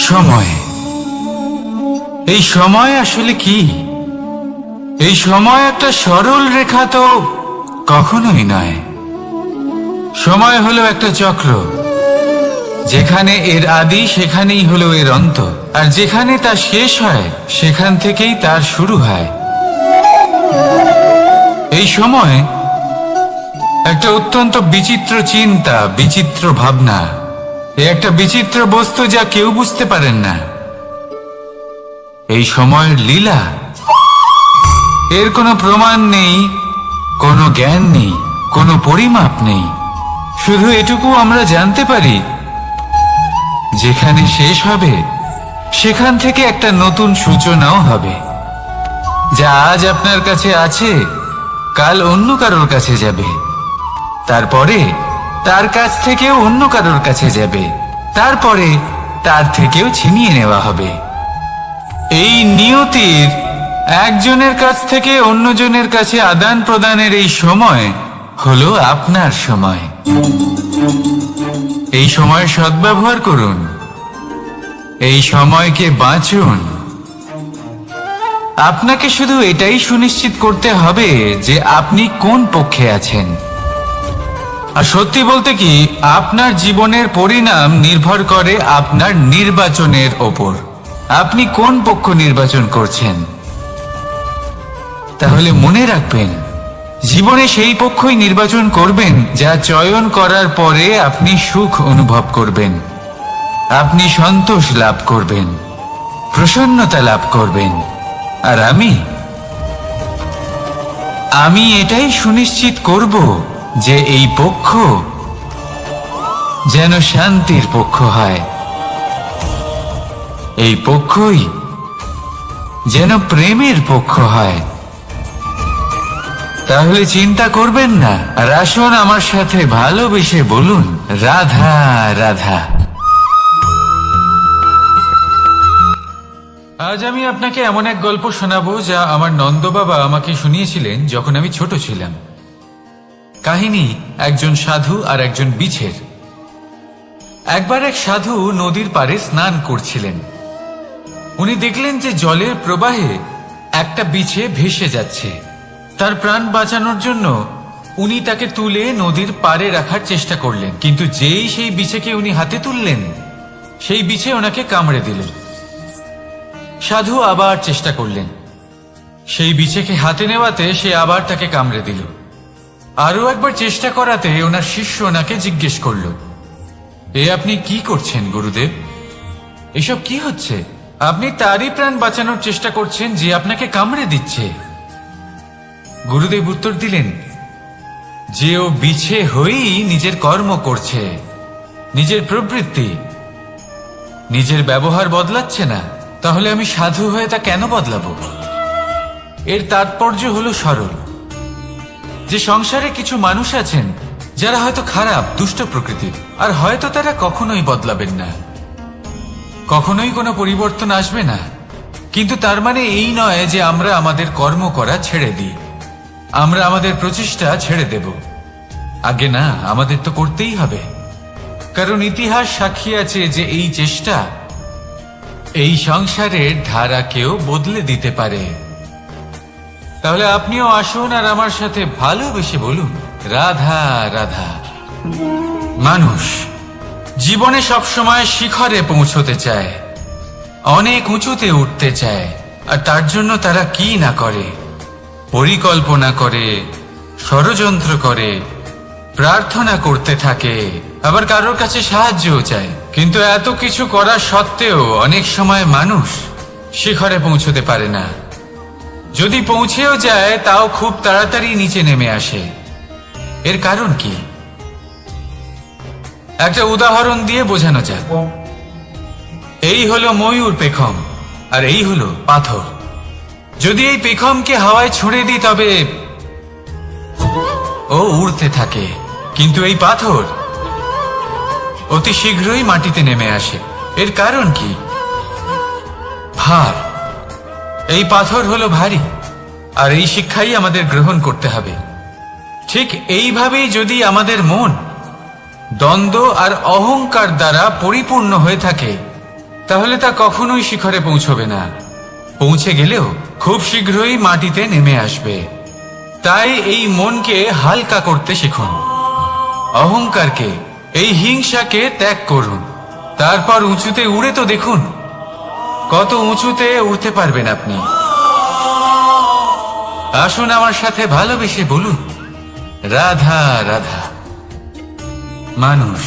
সময়, এই সময় আসলে কি? এই সময় একটা সরল রেখা তো কখনোই নয়। সময় হলো একটা চক্র, যেখানে এর আদি সেখানেই হলো এর অন্ত, আর যেখানে তা শেষ হয় সেখান থেকেই তার শুরু হয়। এই সময় একটা অত্যন্ত বিচিত্র চিন্তা, বিচিত্র ভাবনা, একটা বিচিত্র বস্তু যা কেউ বুঝতে পারেন না। এই সময়ের লীলা, এর কোনো প্রমাণ নেই, কোনো জ্ঞান নেই, কোনো পরিমাপ নেই। শুধু এটুকু আমরা জানতে পারি, যেখানে শেষ হবে সেখান থেকে একটা নতুন সূচনাও হবে। যা আজ আপনার কাছে আছে, কাল অন্য কারোর কাছে যাবে, তারপরে তার কাছ থেকেও অন্য কারোর কাছে যাবে, তারপরে তার থেকেও ছিনিয়ে নেওয়া হবে। এই নিয়তির একজনের কাছ থেকে অন্যজনের কাছে আদান প্রদানের এই সময় হলো আপনার সময়। এই সময়ের সদ্ব্যবহার করুন, এই সময়কে বাঁচুন। আপনাকে শুধু এটাই সুনিশ্চিত করতে হবে যে আপনি কোন পক্ষে আছেন। আর সত্যি বলতে কি, আপনার জীবনের পরিণাম নির্ভর করে আপনার নির্বাচনের ওপর। আপনি কোন পক্ষ নির্বাচন করছেন? তাহলে মনে রাখবেন, জীবনে সেই পক্ষই নির্বাচন করবেন যা চয়ন করার পরে আপনি সুখ অনুভব করবেন, আপনি সন্তোষ লাভ করবেন, প্রসন্নতা লাভ করবেন। আর আমি এটাই সুনিশ্চিত করব যে এই পক্ষ যেন শান্তির পক্ষ হয়, এই পক্ষই যেন প্রেমের পক্ষ হয়। তাহলে চিন্তা করবেন না, আর আসুন আমার সাথে ভালোবেসে বলুন, রাধা রাধা। আজ আমি আপনাকে এমন এক গল্প শোনাবো যা আমার নন্দ বাবা আমাকে শুনিয়েছিলেন যখন আমি ছোট ছিলাম। কাহিনী একজন সাধু আর একজন বিছের। একবার এক সাধু নদীর পাড়ে স্নান করছিলেন। উনি দেখলেন যে জলের প্রবাহে একটা বিছে ভেসে যাচ্ছে। তার প্রাণ বাঁচানোর জন্য উনি তাকে তুলে নদীর পাড়ে রাখার চেষ্টা করলেন, কিন্তু যেই সেই বিছেকে উনি হাতে তুললেন, সেই বিছে ওনাকে কামড়ে দিল। সাধু আবার চেষ্টা করলেন, সেই বিছেকে হাতে নেওয়াতে সে আবার তাকে কামড়ে দিল। আরো একবার চেষ্টা করাতে ওনার শিষ্য ওনাকে জিজ্ঞেস করল, এ আপনি কি করছেন গুরুদেব? এসব কি হচ্ছে? আপনি তারই প্রাণ বাঁচানোর চেষ্টা করছেন যে আপনাকে কামড়ে দিচ্ছে। গুরুদেব উত্তর দিলেন যে ও বিছে হয়েই নিজের কর্ম করছে, নিজের প্রবৃত্তি, নিজের ব্যবহার বদলাচ্ছে না। তাহলে আমি সাধু হয়ে তা কেন বদলাবো? এর তাৎপর্য হলো সরল, যে সংসারে কিছু মানুষ আছেন যারা হয়তো খারাপ, দুষ্ট প্রকৃতির, আর হয়তো তারা কখনোই বদলাবেন না, কখনোই কোনো পরিবর্তন আসবে না। কিন্তু তার মানে এই নয় যে আমরা আমাদের কর্ম করা ছেড়ে দিই, আমরা আমাদের প্রচেষ্টা ছেড়ে দেব। আগে না, আমাদের তো করতেই হবে, কারণ ইতিহাস সাক্ষী আছে যে এই চেষ্টা এই সংসারের ধারাকেও বদলে দিতে পারে। তাহলে আপনিও আসুন আর আমার সাথে ভালোবেসে বলুন, রাধা রাধা। মানুষ জীবনে সবসময় শিখরে পৌঁছতে চায়, অনেক উঁচুতে উঠতে চায়, আর তার জন্য তারা কি না করে, পরিকল্পনা করে, ষড়যন্ত্র করে, প্রার্থনা করতে থাকে, আবার কারোর কাছে সাহায্যও চায়। কিন্তু এত কিছু করা সত্ত্বেও অনেক সময় মানুষ শিখরে পৌঁছতে পারে না। যদি পৌঁছেও যায় তাও খুব তাড়াতাড়ি নিচে নেমে আসে। এর কারণ কি? একটা উদাহরণ দিয়ে বোঝানো যাক। এই হলো ময়ূর পেখম, আর এই হলো পাথর। যদি এই পেখমকে হাওয়ায় ছুঁড়ে দিই তবে ও উড়তে থাকে, কিন্তু এই পাথর অতি শীঘ্রই মাটিতে নেমে আসে। এর কারণ কি? ভার। এই পাথর হলো ভারী, আর এই শিক্ষাই আমাদের গ্রহণ করতে হবে। ঠিক এইভাবেই যদি আমাদের মন দ্বন্দ্ব আর অহংকার দ্বারা পরিপূর্ণ হয়ে থাকে, তাহলে তা কখনোই শিখরে পৌঁছবে না। পৌঁছে গেলেও খুব শীঘ্রই মাটিতে নেমে আসবে। তাই এই মনকে হালকা করতে শিখুন, অহংকারকে, এই হিংসাকে ত্যাগ করুন। তারপর উঁচুতে উড়ে তো দেখুন কত উঁচুতে উঠতে পারবেন আপনি। আসুন আমার সাথে ভালোবেসে বলুন, রাধা রাধা। মানুষ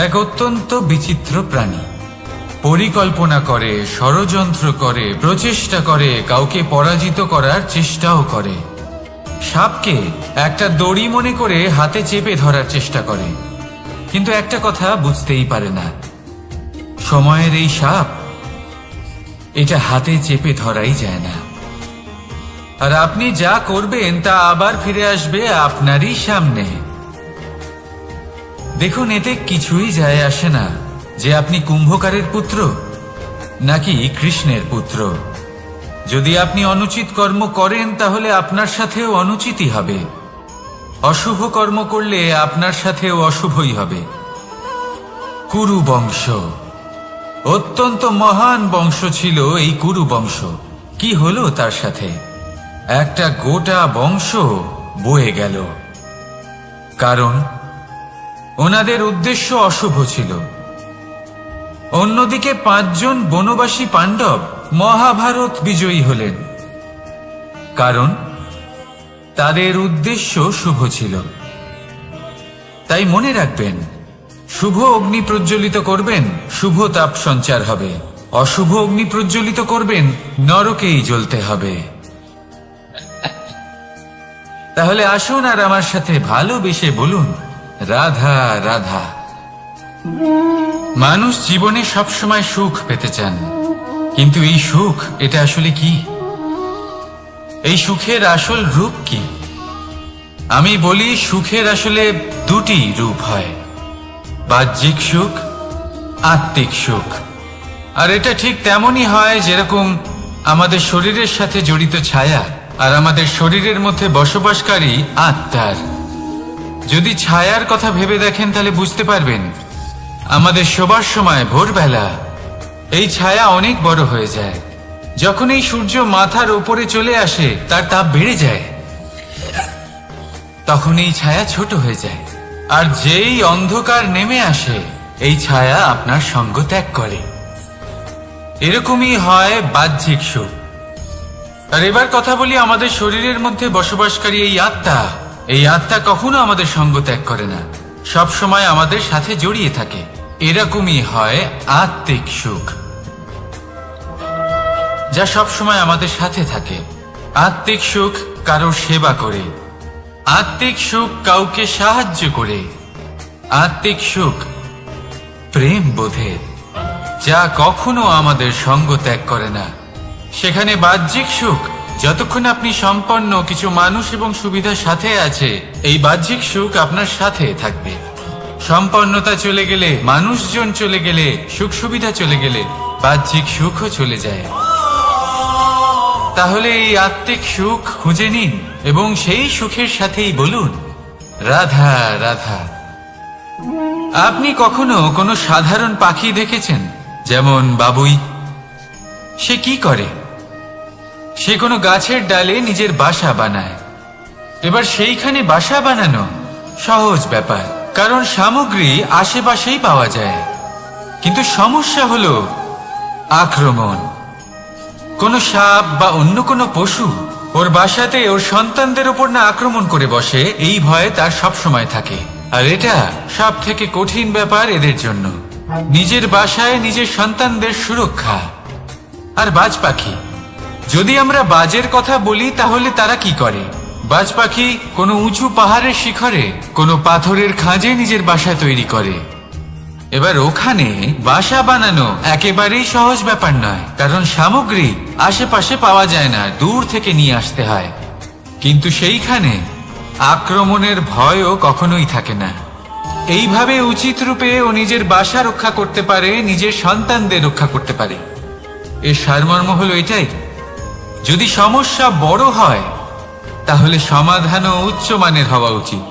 এক অত্যন্ত বিচিত্র প্রাণী। পরিকল্পনা করে, ষড়যন্ত্র করে, প্রচেষ্টা করে, কাউকে পরাজিত করার চেষ্টাও করে। সাপকে একটা দড়ি মনে করে হাতে চেপে ধরার চেষ্টা করে, কিন্তু একটা কথা বুঝতেই পারে না, সময়ের এই সাপ, এটা হাতে চেপে ধরাই যায় না। আর আপনি যা করবেন তা আবার ফিরে আসবে আপনারই সামনে। দেখুন, এতে কিছুই যায় আসে না যে আপনি কুম্ভকারের পুত্র নাকি কৃষ্ণের পুত্র। যদি আপনি অনুচিত কর্ম করেন তাহলে আপনার সাথেও অনুচিতই হবে। অশুভ কর্ম করলে আপনার সাথেও অশুভই হবে। কুরু বংশ অত্যন্ত মহান বংশ ছিল। এই কুরু বংশ কি হলো তার সাথে? একটা গোটা বংশ বয়ে গেল, কারণ ওনাদের উদ্দেশ্য অশুভ ছিল। অন্যদিকে 5 জন বনবাসী পাণ্ডব মহাভারত বিজয়ী হলেন, কারণ তাদের উদ্দেশ্য শুভ ছিল। তাই মনে রাখবেন, শুভ অগ্নি প্রজ্বলিত করবেন, শুভ তাপ সঞ্চার হবে। অশুভ অগ্নি প্রজ্বলিত করবেন, নরকেই জ্বলতে হবে। তাহলে আসুন আর আমার সাথে ভালোবেসে বলুন, রাধা রাধা। মানুষ জীবনে সবসময় সুখ পেতে চান, কিন্তু এই সুখ, এটা আসলে কি? এই সুখের আসল রূপ কি? আমি বলি, সুখের আসলে 2টি রূপ হয়, বাহ্যিক সুখ, আত্মিক সুখ। আর এটা ঠিক তেমনই হয় যেরকম আমাদের শরীরের সাথে জড়িত ছায়া আর আমাদের শরীরের মধ্যে বসবাসকারী আত্মার। যদি ছায়ার কথা ভেবে দেখেন তাহলে বুঝতে পারবেন আমাদের শোবার সময় ভোরবেলা এই ছায়া অনেক বড় হয়ে যায়। যখন এই সূর্য মাথার উপরে চলে আসে তার তাপ বেড়ে যায়, তখন এই ছায়া ছোট হয়ে যায়। আর যেই অন্ধকার নেমে আসে এই ছায়া আপনার সঙ্গ ত্যাগ করে। এরকমই হয় বাহ্যিক সুখ। আর এবার কথা বলি আমাদের শরীরের মধ্যে বসবাসকারী এই আত্মা। এই আত্মা কখনো আমাদের সঙ্গ ত্যাগ করে না, সব সময় আমাদের সাথে জড়িয়ে থাকে। এরকমই হয় আত্মিক সুখ, যা সব সময় আমাদের সাথে থাকে। আত্মিক সুখ কারোর সেবা করে, আত্মিক সুখ কাউকে সাহায্য করে, আত্মিক সুখ প্রেম বোধের, যা কখনো আমাদের সঙ্গ ত্যাগ করে না। সেখানে বাহ্যিক সুখ, যতক্ষণ আপনি সম্পন্ন কিছু মানুষ এবং সুবিধার সাথে আছে, এই বাহ্যিক সুখ আপনার সাথে থাকবে। সম্পন্নতা চলে গেলে, মানুষজন চলে গেলে, সুখ সুবিধা চলে গেলে বাহ্যিক সুখও চলে যায়। তাহলে এই আত্মিক সুখ খুঁজে নিন এবং সেই সুখের সাথেই বলুন রাধা রাধা। আপনি কখনো কোনো সাধারণ পাখি দেখেছেন? যেমন বাবুই। সে কি করে? সে কোনো গাছের ডালে নিজের বাসা বানায়। এবার সেইখানে বাসা বানানো সহজ ব্যাপার, কারণ সামগ্রী আশেপাশেই পাওয়া যায়। কিন্তু সমস্যা হলো আক্রমণ। কোনো সাপ বা অন্য কোনো পশু ওর বাসাতে ওর সন্তানদের উপর না আক্রমণ করে বসে, এই ভয়ে তার সব সময় থাকে। আর এটা সব থেকে কঠিন ব্যাপার এদের জন্য, নিজের বাসায় নিজের সন্তানদের সুরক্ষা। আর বাজ পাখি, যদি আমরা বাজের কথা বলি তাহলে তারা কি করে? বাজ পাখি কোনো উঁচু পাহাড়ের শিখরে কোনো পাথরের খাঁজে নিজের বাসা তৈরি করে। এবার ওখানে বাসা বানানো একেবারেই সহজ ব্যাপার নয়, কারণ সামগ্রী আশেপাশে পাওয়া যায় না, দূর থেকে নিয়ে আসতে হয়। কিন্তু সেইখানে আক্রমণের ভয়ও কখনোই থাকে না। এইভাবে উচিত রূপে ও নিজের বাসা রক্ষা করতে পারে, নিজের সন্তানদের রক্ষা করতে পারে। এর সারমর্ম হলো এটাই, যদি সমস্যা বড় হয় তাহলে সমাধানও উচ্চমানের হওয়া উচিত।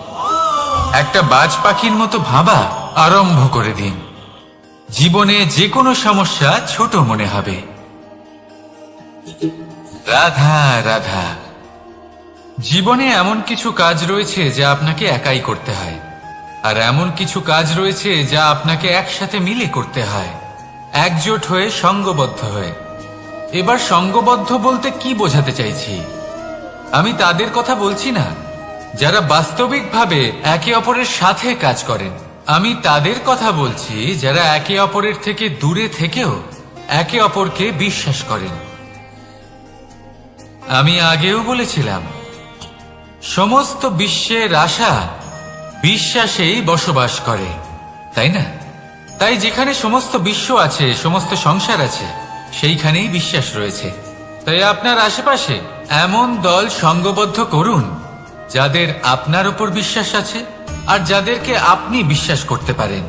একটা বাজ পাখির মতো ভাবা আরম্ভ করে দিন। জীবনে যে কোনো সমস্যা ছোট মনে হবে। রাধা রাধা। জীবনে এমন কিছু কাজ রয়েছে যা আপনাকে একাই করতে হয়, আর এমন কিছু কাজ রয়েছে যা আপনাকে একসাথে মিলে করতে হয়, একজোট হয়ে, সঙ্গবদ্ধ হয়ে। এবার সঙ্গবদ্ধ বলতে কি বোঝাতে চাইছি? আমি তাদের কথা বলছি না যারা বাস্তবিকভাবে একে অপরের সাথে কাজ করেন। আমি তাদের কথা বলছি যারা একে অপরের থেকে দূরে থেকেও একে অপরকে বিশ্বাস করেন। আমি আগেও বলেছিলাম, সমস্ত বিশ্বের আশা বিশ্বাসেই বসবাস করে, তাই না? তাই যেখানে সমস্ত বিশ্ব আছে, সমস্ত সংসার আছে, সেইখানেই বিশ্বাস রয়েছে। তাই আপনার আশেপাশে এমন দল সঙ্গবদ্ধ করুন যাদের আপনার উপর বিশ্বাস আছে আর যাদেরকে আপনি বিশ্বাস করতে পারেন।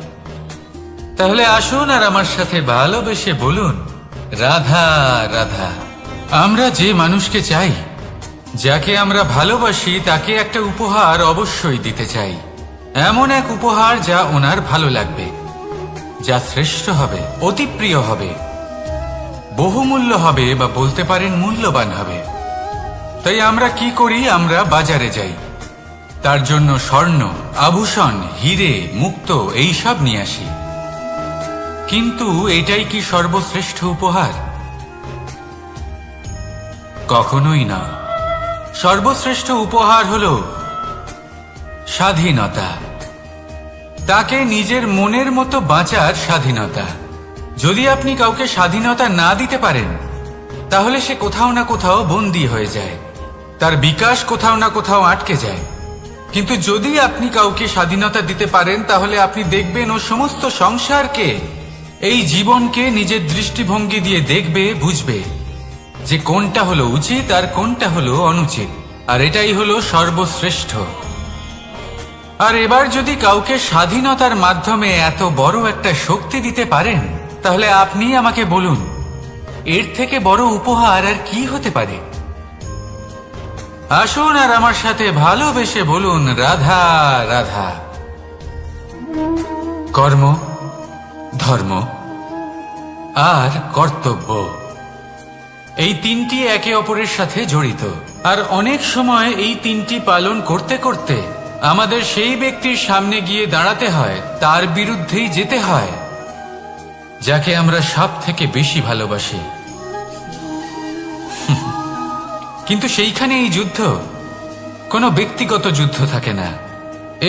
তাহলে আসুন আর আমার সাথে ভালোবেসে বলুন রাধা রাধা। আমরা যে মানুষকে চাই, যাকে আমরা ভালোবাসি, তাকে একটা উপহার অবশ্যই দিতে চাই। এমন এক উপহার যা ওনার ভালো লাগবে, যা শ্রেষ্ঠ হবে, অতি প্রিয় হবে, বহুমূল্য হবে, বা বলতে পারেন মূল্যবান হবে। তাই আমরা কি করি? আমরা বাজারে যাই, তার জন্য স্বর্ণ, আভূষণ, হিরে, মুক্ত এইসব নিয়ে আসি। কিন্তু এটাই কি সর্বশ্রেষ্ঠ উপহার? কখনোই না। সর্বশ্রেষ্ঠ উপহার হলো স্বাধীনতা, তাকে নিজের মনের মতো বাঁচার স্বাধীনতা। যদি আপনি কাউকে স্বাধীনতা না দিতে পারেন তাহলে সে কোথাও না কোথাও বন্দী হয়ে যায়, তার বিকাশ কোথাও না কোথাও আটকে যায়। কিন্তু যদি আপনি কাউকে স্বাধীনতা দিতে পারেন তাহলে আপনি দেখবেন ও সমস্ত সংসারকে, এই জীবনকে নিজের দৃষ্টিভঙ্গি দিয়ে দেখবে, বুঝবে যে কোনটা হলো উচিত আর কোনটা হলো অনুচিত। আর এটাই হলো সর্বশ্রেষ্ঠ। আর এবার যদি কাউকে স্বাধীনতার মাধ্যমে এত বড় একটা শক্তি দিতে পারেন তাহলে আপনি আমাকে বলুন, এর থেকে বড় উপহার আর কি হতে পারে? আসুন আর আমার সাথে ভালোবেসে বলুন, রাধা রাধা। কর্ম, ধর্ম আর কর্তব্য, এই তিনটি একে অপরের সাথে জড়িত। আর অনেক সময় এই তিনটি পালন করতে করতে আমাদের সেই ব্যক্তির সামনে গিয়ে দাঁড়াতে হয়, তার বিরুদ্ধেই যেতে হয়, যাকে আমরা সব থেকে বেশি ভালোবাসি। কিন্তু সেইখানে এই যুদ্ধ কোনো ব্যক্তিগত যুদ্ধ থাকে না।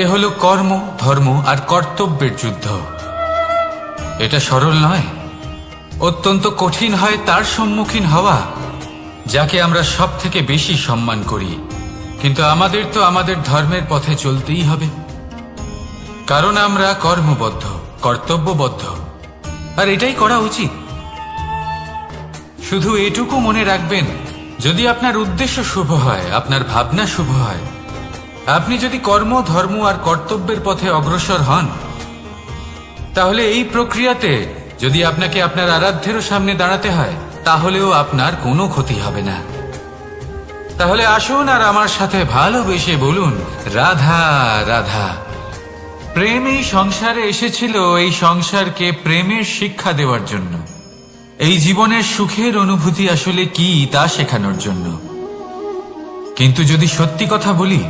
এ হলো কর্ম, ধর্ম আর কর্তব্যের যুদ্ধ। এটা সরল নয়, অত্যন্ত কঠিন হয় তার সম্মুখীন হওয়া যাকে আমরা সব থেকে বেশি সম্মান করি। কিন্তু আমাদের তো আমাদের ধর্মের পথে চলতেই হবে, কারণ আমরা কর্মবদ্ধ, কর্তব্যবদ্ধ, আর এটাই করা উচিত। শুধু এটুকু মনে রাখবেন, যদি আপনার উদ্দেশ্য শুভ হয়, আপনার ভাবনা শুভ হয়, আপনি যদি কর্ম, ধর্ম আর কর্তব্যের পথে অগ্রসর হন, তাহলে এই প্রক্রিয়াতে যদি আপনাকে আপনার আরাধ্যেরও সামনে দাঁড়াতে হয়, তাহলেও আপনার কোনো ক্ষতি হবে না। তাহলে আসুন আর আমার সাথে ভালোবেসে বলুন, রাধা রাধা। প্রেম এই সংসারে এসেছিল এই সংসারকে প্রেমের শিক্ষা দেওয়ার জন্য, এই জীবনের সুখের অনুভূতি আসলে কি তা শেখানোর জন্য। কিন্তু যদি সত্যি কথা বলি,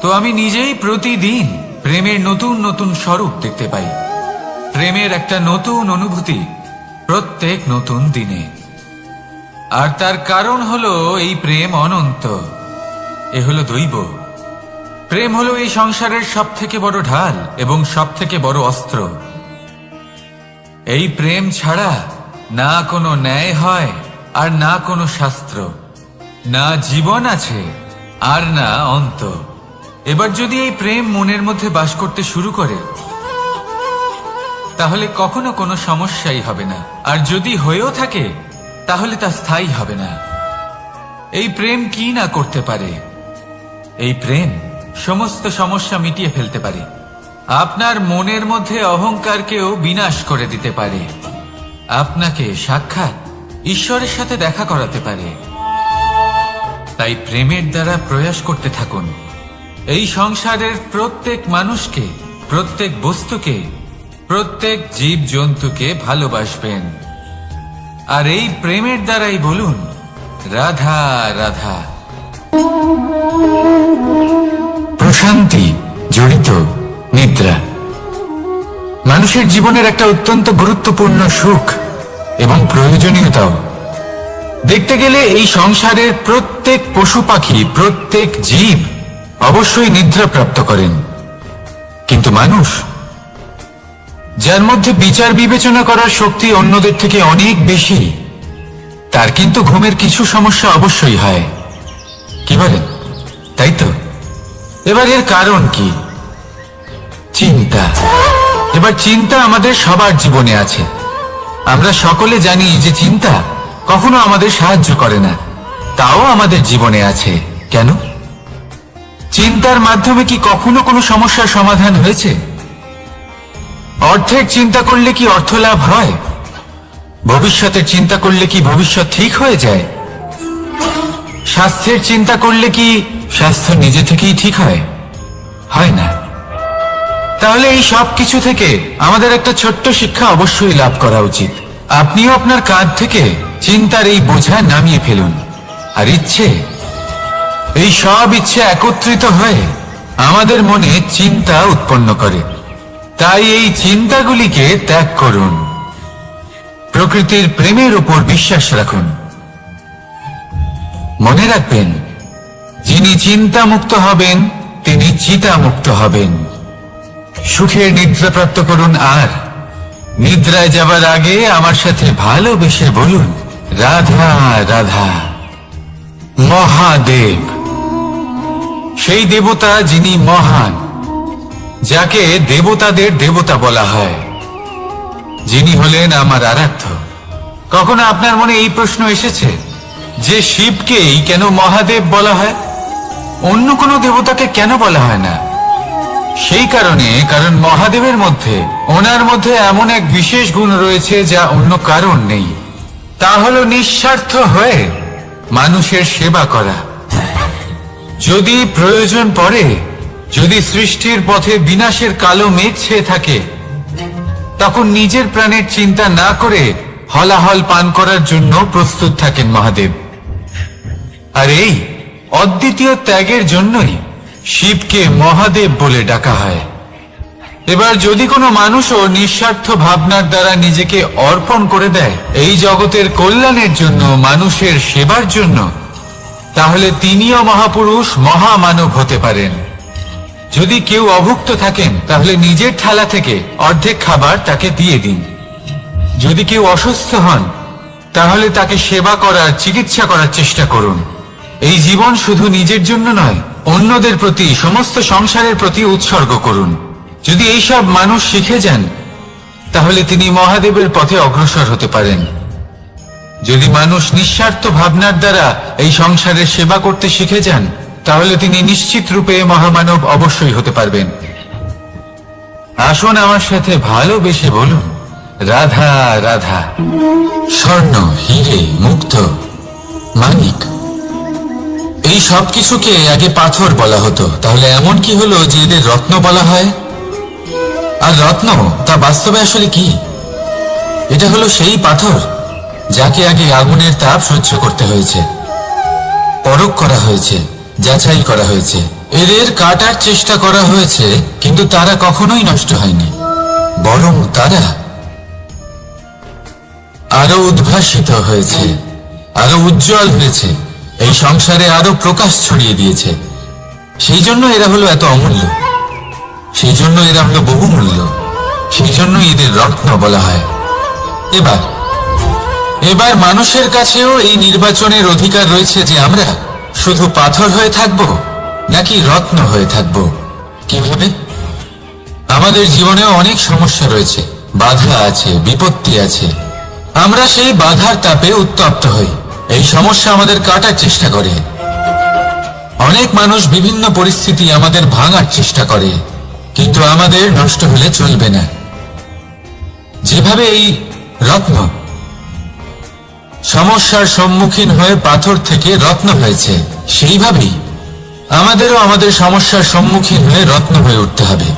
তো আমি নিজেই প্রতিদিন প্রেমের নতুন নতুন স্বরূপ দেখতে পাই, প্রেমের একটা নতুন অনুভূতি প্রত্যেক নতুন দিনে। আর তার কারণ হলো এই প্রেম অনন্ত, এ হলো দৈব। প্রেম হলো এই সংসারের সব থেকে বড় ঢাল এবং সব থেকে বড় অস্ত্র। এই প্রেম ছাড়া না কোনো ন্যায় হয় আর না কোনো শাস্ত্র, না জীবন আছে আর না অন্ত। এবার যদি এই প্রেম মনের মধ্যে বাস করতে শুরু করে, তাহলে কখনো কোনো সমস্যাই হবে না, আর যদি হয়েও থাকে তাহলে তা স্থায়ী হবে না। এই প্রেম কি না করতে পারে? এই প্রেম সমস্ত সমস্যা মিটিয়ে ফেলতে পারে, আপনার মনের মধ্যে অহংকারকেও বিনাশ করে দিতে পারে, আপনাকে সাক্ষাৎ ঈশ্বরের সাথে দেখা করাতে পারে। তাই প্রেমের দ্বারা প্রয়াস করতে থাকুন, এই সংসারের প্রত্যেক মানুষকে, প্রত্যেক বস্তুকে, প্রত্যেক জীব জন্তুকে ভালোবাসবেন। আর এই প্রেমের দ্বারাই বলুন, রাধা রাধা। প্রশান্তি জড়িত নিদ্রা মানুষের জীবনের একটা অত্যন্ত গুরুত্বপূর্ণ সুখ এবং প্রয়োজনীয়তাও। দেখতে গেলে এই সংসারের প্রত্যেক পশু পাখি, প্রত্যেক জীব অবশ্যই নিদ্রা প্রাপ্ত করেন, কিন্তু মানুষ, যার মধ্যে বিচার বিবেচনা করার শক্তি অন্যদের থেকে অনেক বেশি, তার কিন্তু ঘুমের কিছু সমস্যা অবশ্যই হয়। কি বলেন? তাই তো। এবার এর কারণ কি? চিন্তা। এবার চিন্তা আমাদের সবার জীবনে আছে। আমরা সকলে জানি যে চিন্তা কখনো আমাদের সাহায্য করে না, তাও আমাদের জীবনে আছে। কেন? চিন্তার মাধ্যমে কি কখনো কোনো সমস্যার সমাধান হয়েছে? অর্থের চিন্তা করলে কি অর্থ লাভ হয়? ভবিষ্যতের চিন্তা করলে কি ভবিষ্যৎ ঠিক হয়ে যায়? স্বাস্থ্যের চিন্তা করলে কি স্বাস্থ্য নিজে থেকেই ঠিক হয়? হয় না। তাহলে এই সব কিছু থেকে আমাদের একটা ছোট্ট শিক্ষা অবশ্যই লাভ করা উচিত। আপনিও আপনার কাঁধ থেকে চিন্তার এই বোঝা নামিয়ে ফেলুন। আর ইচ্ছে, এই সব ইচ্ছে একত্রিত হয়ে আমাদের মনে চিন্তা উৎপন্ন করে। তাই এই চিন্তাগুলিকে ত্যাগ করুন, প্রকৃতির প্রেমের উপর বিশ্বাস রাখুন। মনে রাখবেন, যিনি চিন্তা মুক্ত হবেন তিনি চিতা মুক্ত হবেন। সুখের নিদ্রা প্রাপ্ত করুন, আর নিদ্রায় যাবার আগে আমার সাথে ভালোবেসে বলুন, রাধা রাধা। মহাদেব, সেই দেবতা যিনি মহান, যাকে দেবতাদের দেবতা বলা হয়, যিনি হলেন আমার আরাধ্য। কখনো আপনার মনে এই প্রশ্ন এসেছে যে শিবকেই কেন মহাদেব বলা হয়, অন্য কোনো দেবতাকে কেন বলা হয় না? সেই কারণ মহাদেবের মধ্যে ওনার মধ্যে এমন এক বিশেষ গুণ রয়েছে যা অন্য কারণ নেই। তা হলো নিঃস্বার্থ হয়ে মানুষের সেবা করা। যদি প্রয়োজন পড়ে, যদি সৃষ্টির পথে বিনাশের কালো মেঘ ছেয়ে থাকে, তখন নিজের প্রাণের চিন্তা না করে হলাহল পান করার জন্য প্রস্তুত থাকেন মহাদেব। আর এই অদ্বিতীয় ত্যাগের জন্যই শিবকে মহাদেব বলে ডাকা হয়। এবার যদি কোনো মানুষও নিঃস্বার্থ ভাবনার দ্বারা নিজেকে অর্পণ করে দেয় এই জগতের কল্যাণের জন্য, মানুষের সেবার জন্য, তাহলে তিনিও মহাপুরুষ, মহামানব হতে পারেন। যদি কেউ অভুক্ত থাকেন তাহলে নিজের থালা থেকে অর্ধেক খাবার তাকে দিয়ে দিন। যদি কেউ অসুস্থ হন তাহলে তাকে সেবা করার, চিকিৎসা করার চেষ্টা করুন। এই জীবন শুধু নিজের জন্য নয়, অন্যদের প্রতি, সমস্ত সংসারের প্রতি উৎসর্গ করুন। যদি এইসব মানুষ শিখে যান তাহলে তিনি মহাদেবের পথে অগ্রসর হতে পারেন। যদি মানুষ নিঃস্বার্থ ভাবনার দ্বারা এই সংসারের সেবা করতে শিখে যান তাহলে তিনি নিশ্চিত রূপে মহামানব অবশ্যই হতে পারবেন। আসুন আমার সাথে ভালোবেসে বলুন, রাধা রাধা। স্বর্ণ, হিরে, মুক্ত, মানিক, এই সব কিছুকে আগে পাথর বলা হতো। তাহলে এমন কি হলো যে এদের রত্ন বলা হয়? আর রত্ন তা বাস্তবে আসলে কি? এটা হলো সেই পাথর যাকে আগে আগুনের তাপ সহ্য করতে হয়েছে, পরখ করা হয়েছে, যাচাই করা হয়েছে, এদের কাটার চেষ্টা করা হয়েছে, কিন্তু তারা কখনোই নষ্ট হয়নি, বরং তারা আরো উদ্ভাসিত হয়েছে, আরো উজ্জ্বল হয়েছে, এই সংসারে আরো প্রকাশ ছড়িয়ে দিয়েছে। সেই জন্য এরা হলো এত অমূল্য, সেই জন্য এরা হলো বহুমূল্য, সেই জন্য এদের রত্ন বলা হয়। এবার মানুষের কাছেও এই নির্বাচনের অধিকার রয়েছে যে আমরা শুধু পাথর হয়ে থাকব নাকি রত্ন হয়ে থাকব। কিভাবে? আমাদের জীবনেও অনেক সমস্যা রয়েছে, বাধা আছে, বিপত্তি আছে। আমরা সেই বাধার তাপে উত্তপ্ত হই, এই সমস্যা আমাদের কাটার চেষ্টা করে। অনেক মানুষ বিভিন্ন পরিস্থিতি আমাদের ভাঙার চেষ্টা করে, কিন্তু আমাদের নষ্ট হলে চলবে না। যেভাবে এই রত্ন সমস্যার সম্মুখীন হয়ে পাথর থেকে রত্ন হয়েছে, সেইভাবেই আমাদেরও আমাদের সমস্যার সম্মুখীন হয়ে রত্ন হয়ে উঠতে হবে,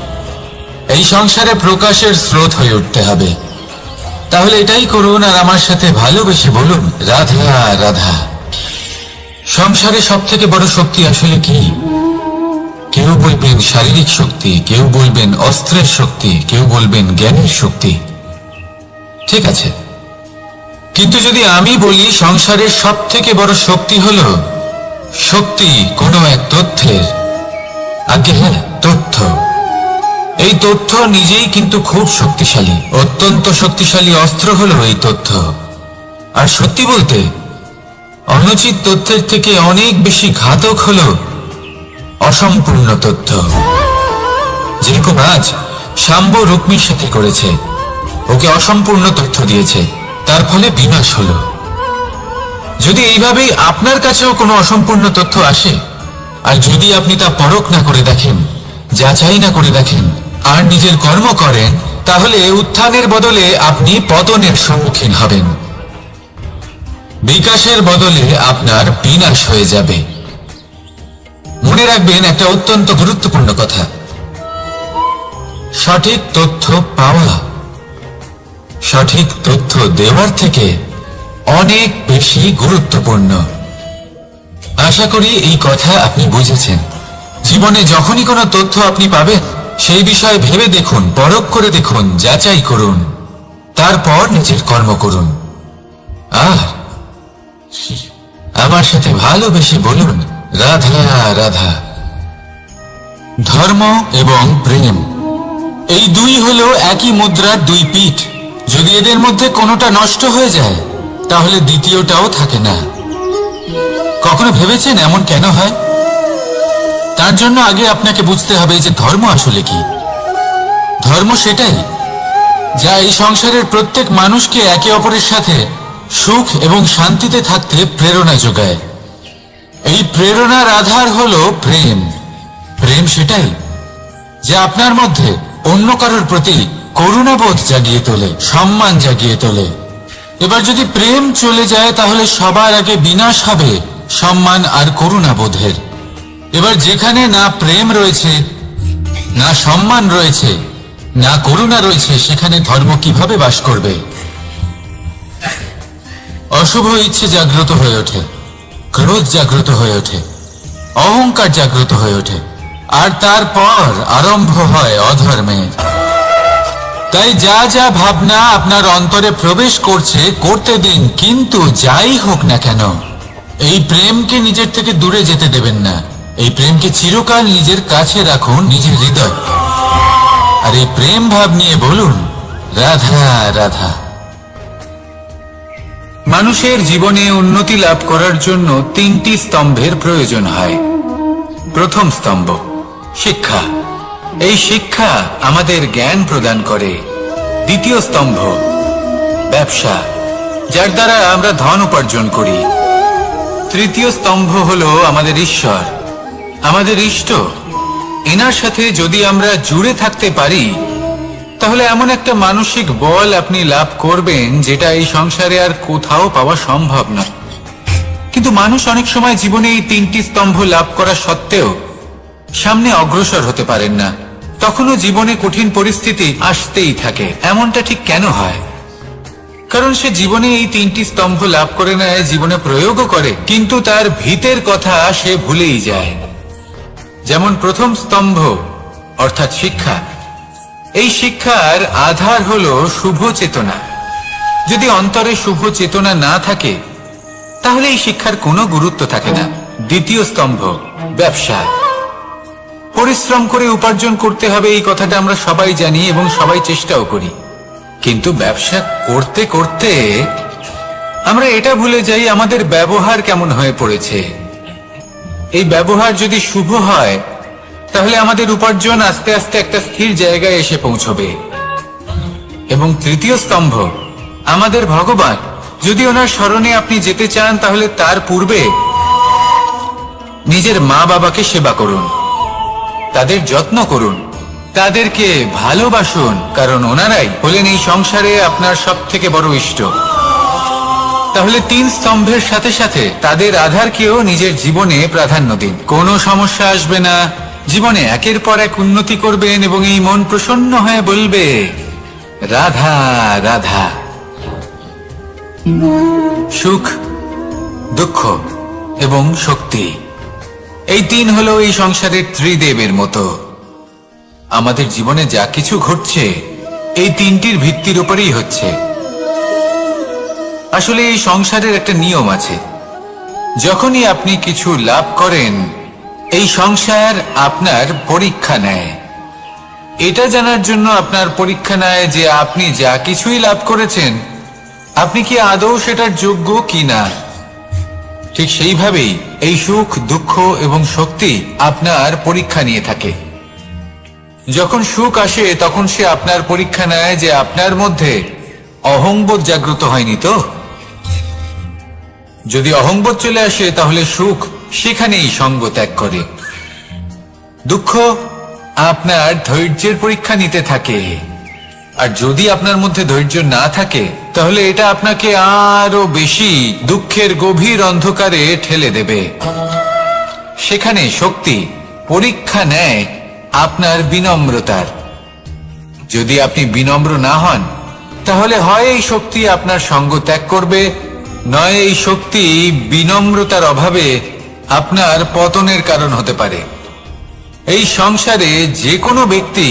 এই সংসারে প্রকাশের স্রোত হয়ে উঠতে হবে। তাহলে এটাই করুন আর আমার সাথে ভালোবেসে বলুন, রাধা রাধা। সংসারে সব থেকে বড় শক্তি আসলে কি? কেউ বলবেন শারীরিক শক্তি, কেউ বলবেন অস্ত্রের শক্তি, কেউ বলবেন জ্ঞানের শক্তি। ঠিক আছে, কিন্তু যদি আমি বলি সংসারের সব থেকে বড় শক্তি হলো শক্তি কোনো এক তথ্যের, আগে হ্যাঁ, তথ্য। এই তথ্য নিজেই কিন্তু খুব শক্তিশালী, অত্যন্ত শক্তিশালী অস্ত্র হলো এই তথ্য। আর সত্যি বলতে অনুচিত তথ্যের থেকে অনেক বেশি ঘাতক হলো অসম্পূর্ণ তথ্য। যেরকম আজ শাম্ব রুক্মির সাথে করেছে, ওকে অসম্পূর্ণ তথ্য দিয়েছে, তার ফলে বিনাশ হলো। যদি এইভাবেই আপনার কাছেও কোনো অসম্পূর্ণ তথ্য আসে, আর যদি আপনি তা পরখ না করে দেখেন, যাচাই না করে দেখেন, আর নিজের কর্ম করেন, তাহলে উত্থানের বদলে আপনি পতনের সম্মুখীন হবেন, বিকাশের বদলে আপনার বিনাশ হয়ে যাবে। মনে রাখবেন একটা অত্যন্ত গুরুত্বপূর্ণ কথা, সঠিক তথ্য পাওয়া সঠিক তথ্য দেওয়ার থেকে অনেক বেশি গুরুত্বপূর্ণ। আশা করি এই কথা আপনি বুঝেছেন। জীবনে যখনই কোনো তথ্য আপনি পাবেন, সেই বিষয়ে ভেবে দেখুন, পরখ করে দেখুন, যাচাই করুন, তারপর নিজের কর্ম করুন। আর আমার সাথে ভালোবেসে বলুন, রাধা রাধা। ধর্ম এবং প্রেম, এই দুই হলো একই মুদ্রার দুই পিঠ। যদি এদের মধ্যে কোনোটা নষ্ট হয়ে যায় তাহলে দ্বিতীয়টাও থাকে না। কখনো ভেবেছেন এমন কেন হয়? তার জন্য আগে আপনাকে বুঝতে হবে যে ধর্ম আসলে কি। ধর্ম সেটাই যা এই সংসারের প্রত্যেক মানুষকে একে অপরের সাথে সুখ এবং শান্তিতে থাকতে প্রেরণা যোগায়। এই প্রেরণার আধার হলো প্রেম। প্রেম সেটাই যা আপনার মধ্যে অন্য কারোর প্রতি করুণাবোধ জাগিয়ে তোলে, সম্মান জাগিয়ে তোলে। এবার যদি প্রেম চলে যায় তাহলে সবার আগে বিনাশ হবে সম্মান আর করুণাবোধের। এবার যেখানে না প্রেম রয়েছে, না সম্মান রয়েছে, না করুণা রয়েছে, সেখানে ধর্ম কিভাবে বাস করবে? অশুভ ইচ্ছে জাগ্রত হয়ে ওঠে, ক্রোধ জাগ্রত হয়ে ওঠে, অহংকার জাগ্রত হয়ে ওঠে, আর তারপর আরম্ভ হয় অধর্মের। তাই যা যা ভাবনা আপনার অন্তরে প্রবেশ করছে করতে দিন, কিন্তু যাই হোক না কেন এই প্রেমকে নিজের থেকে দূরে যেতে দেবেন না। এই প্রেমকে চিরকাল নিজের কাছে রাখুন, নিজের হৃদয়। আর এই প্রেম ভাব নিয়ে বলুন, রাধা রাধা। মানুষের জীবনে উন্নতি লাভ করার জন্য 3টি স্তম্ভের প্রয়োজন হয়। প্রথম স্তম্ভ শিক্ষা। এই শিক্ষা আমাদের জ্ঞান প্রদান করে। দ্বিতীয় স্তম্ভ ব্যবসা, যার দ্বারা আমরা ধন উপার্জন করি। তৃতীয় স্তম্ভ হলো আমাদের ঈশ্বর, আমাদের ইষ্ট। এনার সাথে যদি আমরা জুড়ে থাকতে পারি তাহলে এমন একটা মানসিক বল আপনি লাভ করবেন যেটা এই সংসারে আর কোথাও পাওয়া সম্ভব না। কিন্তু মানুষ অনেক সময় জীবনে এই 3টি স্তম্ভ লাভ করা সত্ত্বেও সামনে অগ্রসর হতে পারেন না। তখনও জীবনে কঠিন পরিস্থিতি আসতেই থাকে। এমনটা ঠিক কেন হয়? কারণ সে জীবনে এই 3টি স্তম্ভ লাভ করে নেয়, জীবনে প্রয়োগও করে, কিন্তু তার ভিতের কথা সে ভুলেই যায়। যেমন প্রথম স্তম্ভ অর্থাৎ শিক্ষা। এই শিক্ষার আধার হলো শুভ চেতনা। যদি অন্তরে শুভ চেতনা না থাকে তাহলে এই শিক্ষার কোনো গুরুত্ব থাকে না। দ্বিতীয় স্তম্ভ ব্যবসা। পরিশ্রম করে উপার্জন করতে হবে, এই কথাটা আমরা সবাই জানি এবং সবাই চেষ্টাও করি। কিন্তু ব্যবসা করতে করতে আমরা এটা ভুলে যাই আমাদের ব্যবহার কেমন হয়ে পড়েছে। এই ব্যবহার যদি শুভ হয় তাহলে আমাদের উপার্জন আস্তে আস্তে একটা স্থির জায়গায় এসে পৌঁছবে। এবং তৃতীয় স্তম্ভ আমাদের ভগবান। যদি ওনার স্মরণে আপনি যেতে চান তাহলে তার পূর্বে নিজের মা বাবাকে সেবা করুন, তাদের যত্ন করুন, তাদেরকে ভালোবাসুন, কারণ ওনারাই হলেন এই সংসারে আপনার সবথেকে বড় ইষ্ট। তাহলে 3 স্তম্ভের সাথে সাথে তাদের আধারকেও নিজের জীবনে প্রাধান্য দিন। কোনো সমস্যা আসবে না, জীবনে একের পর এক উন্নতি করবেন এবং এই মন প্রসন্ন হয়ে বলবে রাধা রাধা। সুখ, দুঃখ এবং শক্তি, এই 3 হলো এই সংসারের ত্রিদেবের মতো। আমাদের জীবনে যা কিছু ঘটছে এই 3টির ভিত্তির উপরেই হচ্ছে। আসলে এই সংসারের একটা নিয়ম আছে, যখনই আপনি কিছু লাভ করেন এই সংসার আপনার পরীক্ষা নেয়। এটা জানার জন্য আপনার পরীক্ষা নেয় যে আপনি যা কিছুই লাভ করেছেন আপনি কি আদৌ সেটার যোগ্য কিনা। ঠিক সেইভাবেই এই সুখ, দুঃখ এবং শক্তি আপনার পরীক্ষা নিয়ে থাকে। যখন সুখ আসে তখন সে আপনার পরীক্ষা নেয় যে আপনার মধ্যে অহংবোধ জাগ্রত হয়নি তো। যদি অহংবোধ চলে আসে তাহলে সুখ সেখানেই সঙ্গ ত্যাগ করে। দুঃখ আপনার ধৈর্যের পরীক্ষা নিতে থাকে, আর যদি আপনার মধ্যে ধৈর্য না থাকে তাহলে এটা আপনাকে আরো বেশি দুঃখের গভীর অন্ধকারে ঠেলে দেবে। সেখানে শক্তি পরীক্ষা নেয় আপনার বিনম্রতার। যদি আপনি বিনম্র না হন তাহলে হয় এই শক্তি আপনার সঙ্গ ত্যাগ করবে, নয় এই শক্তি বিনম্রতার অভাবে আপনার পতনের কারণ হতে পারে। এই সংসারে যে কোনো ব্যক্তি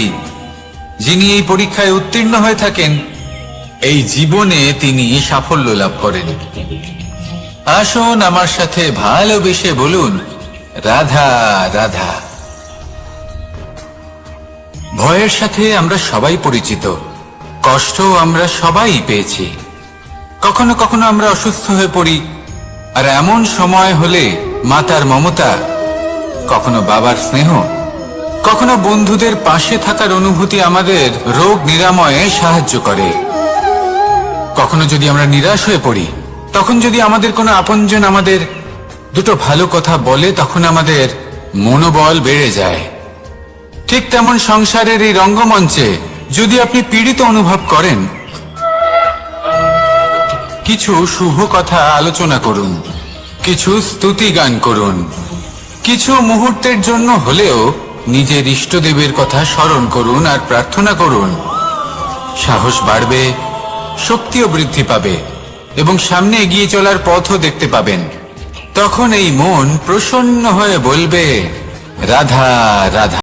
যিনি এই পরীক্ষায় উত্তীর্ণ হয়ে থাকেন এই জীবনে তিনি সাফল্য লাভ করেন। আসুন আমার সাথে ভালোবেসে বলুন রাধা রাধা। ভয়ের সাথে আমরা সবাই পরিচিত, কষ্ট আমরা সবাই পেয়েছি। কখনো কখনো আমরা অসুস্থ হয়ে পড়ি, আর এমন সময় হলে মাতার মমতা, কখনো বাবার স্নেহ, কখনো বন্ধুদের পাশে থাকার অনুভূতি আমাদের রোগ নিরাময়ে সাহায্য করে। কখনো যদি আমরা নিরাশ হয়ে পড়ি তখন যদি আমাদের কোনো আপনজন আমাদের দুটো ভালো কথা বলে তখন আমাদের মনোবল বেড়ে যায়। ঠিক তেমন সংসারের এই রঙ্গমঞ্চে যদি আপনি পীড়িত অনুভব করেন, কিছু শুভ কথা আলোচনা করুন, কিছু স্তুতি গান করুন, কিছু মুহূর্তের জন্য হলেও নিজের ইষ্টদেবের কথা স্মরণ করুন আর প্রার্থনা করুন। সাহস বাড়বে, শক্তিও বৃদ্ধি পাবে এবং সামনে এগিয়ে চলার পথও দেখতে পাবেন। তখন এই মন প্রসন্ন হয়ে বলবে, রাধা রাধা।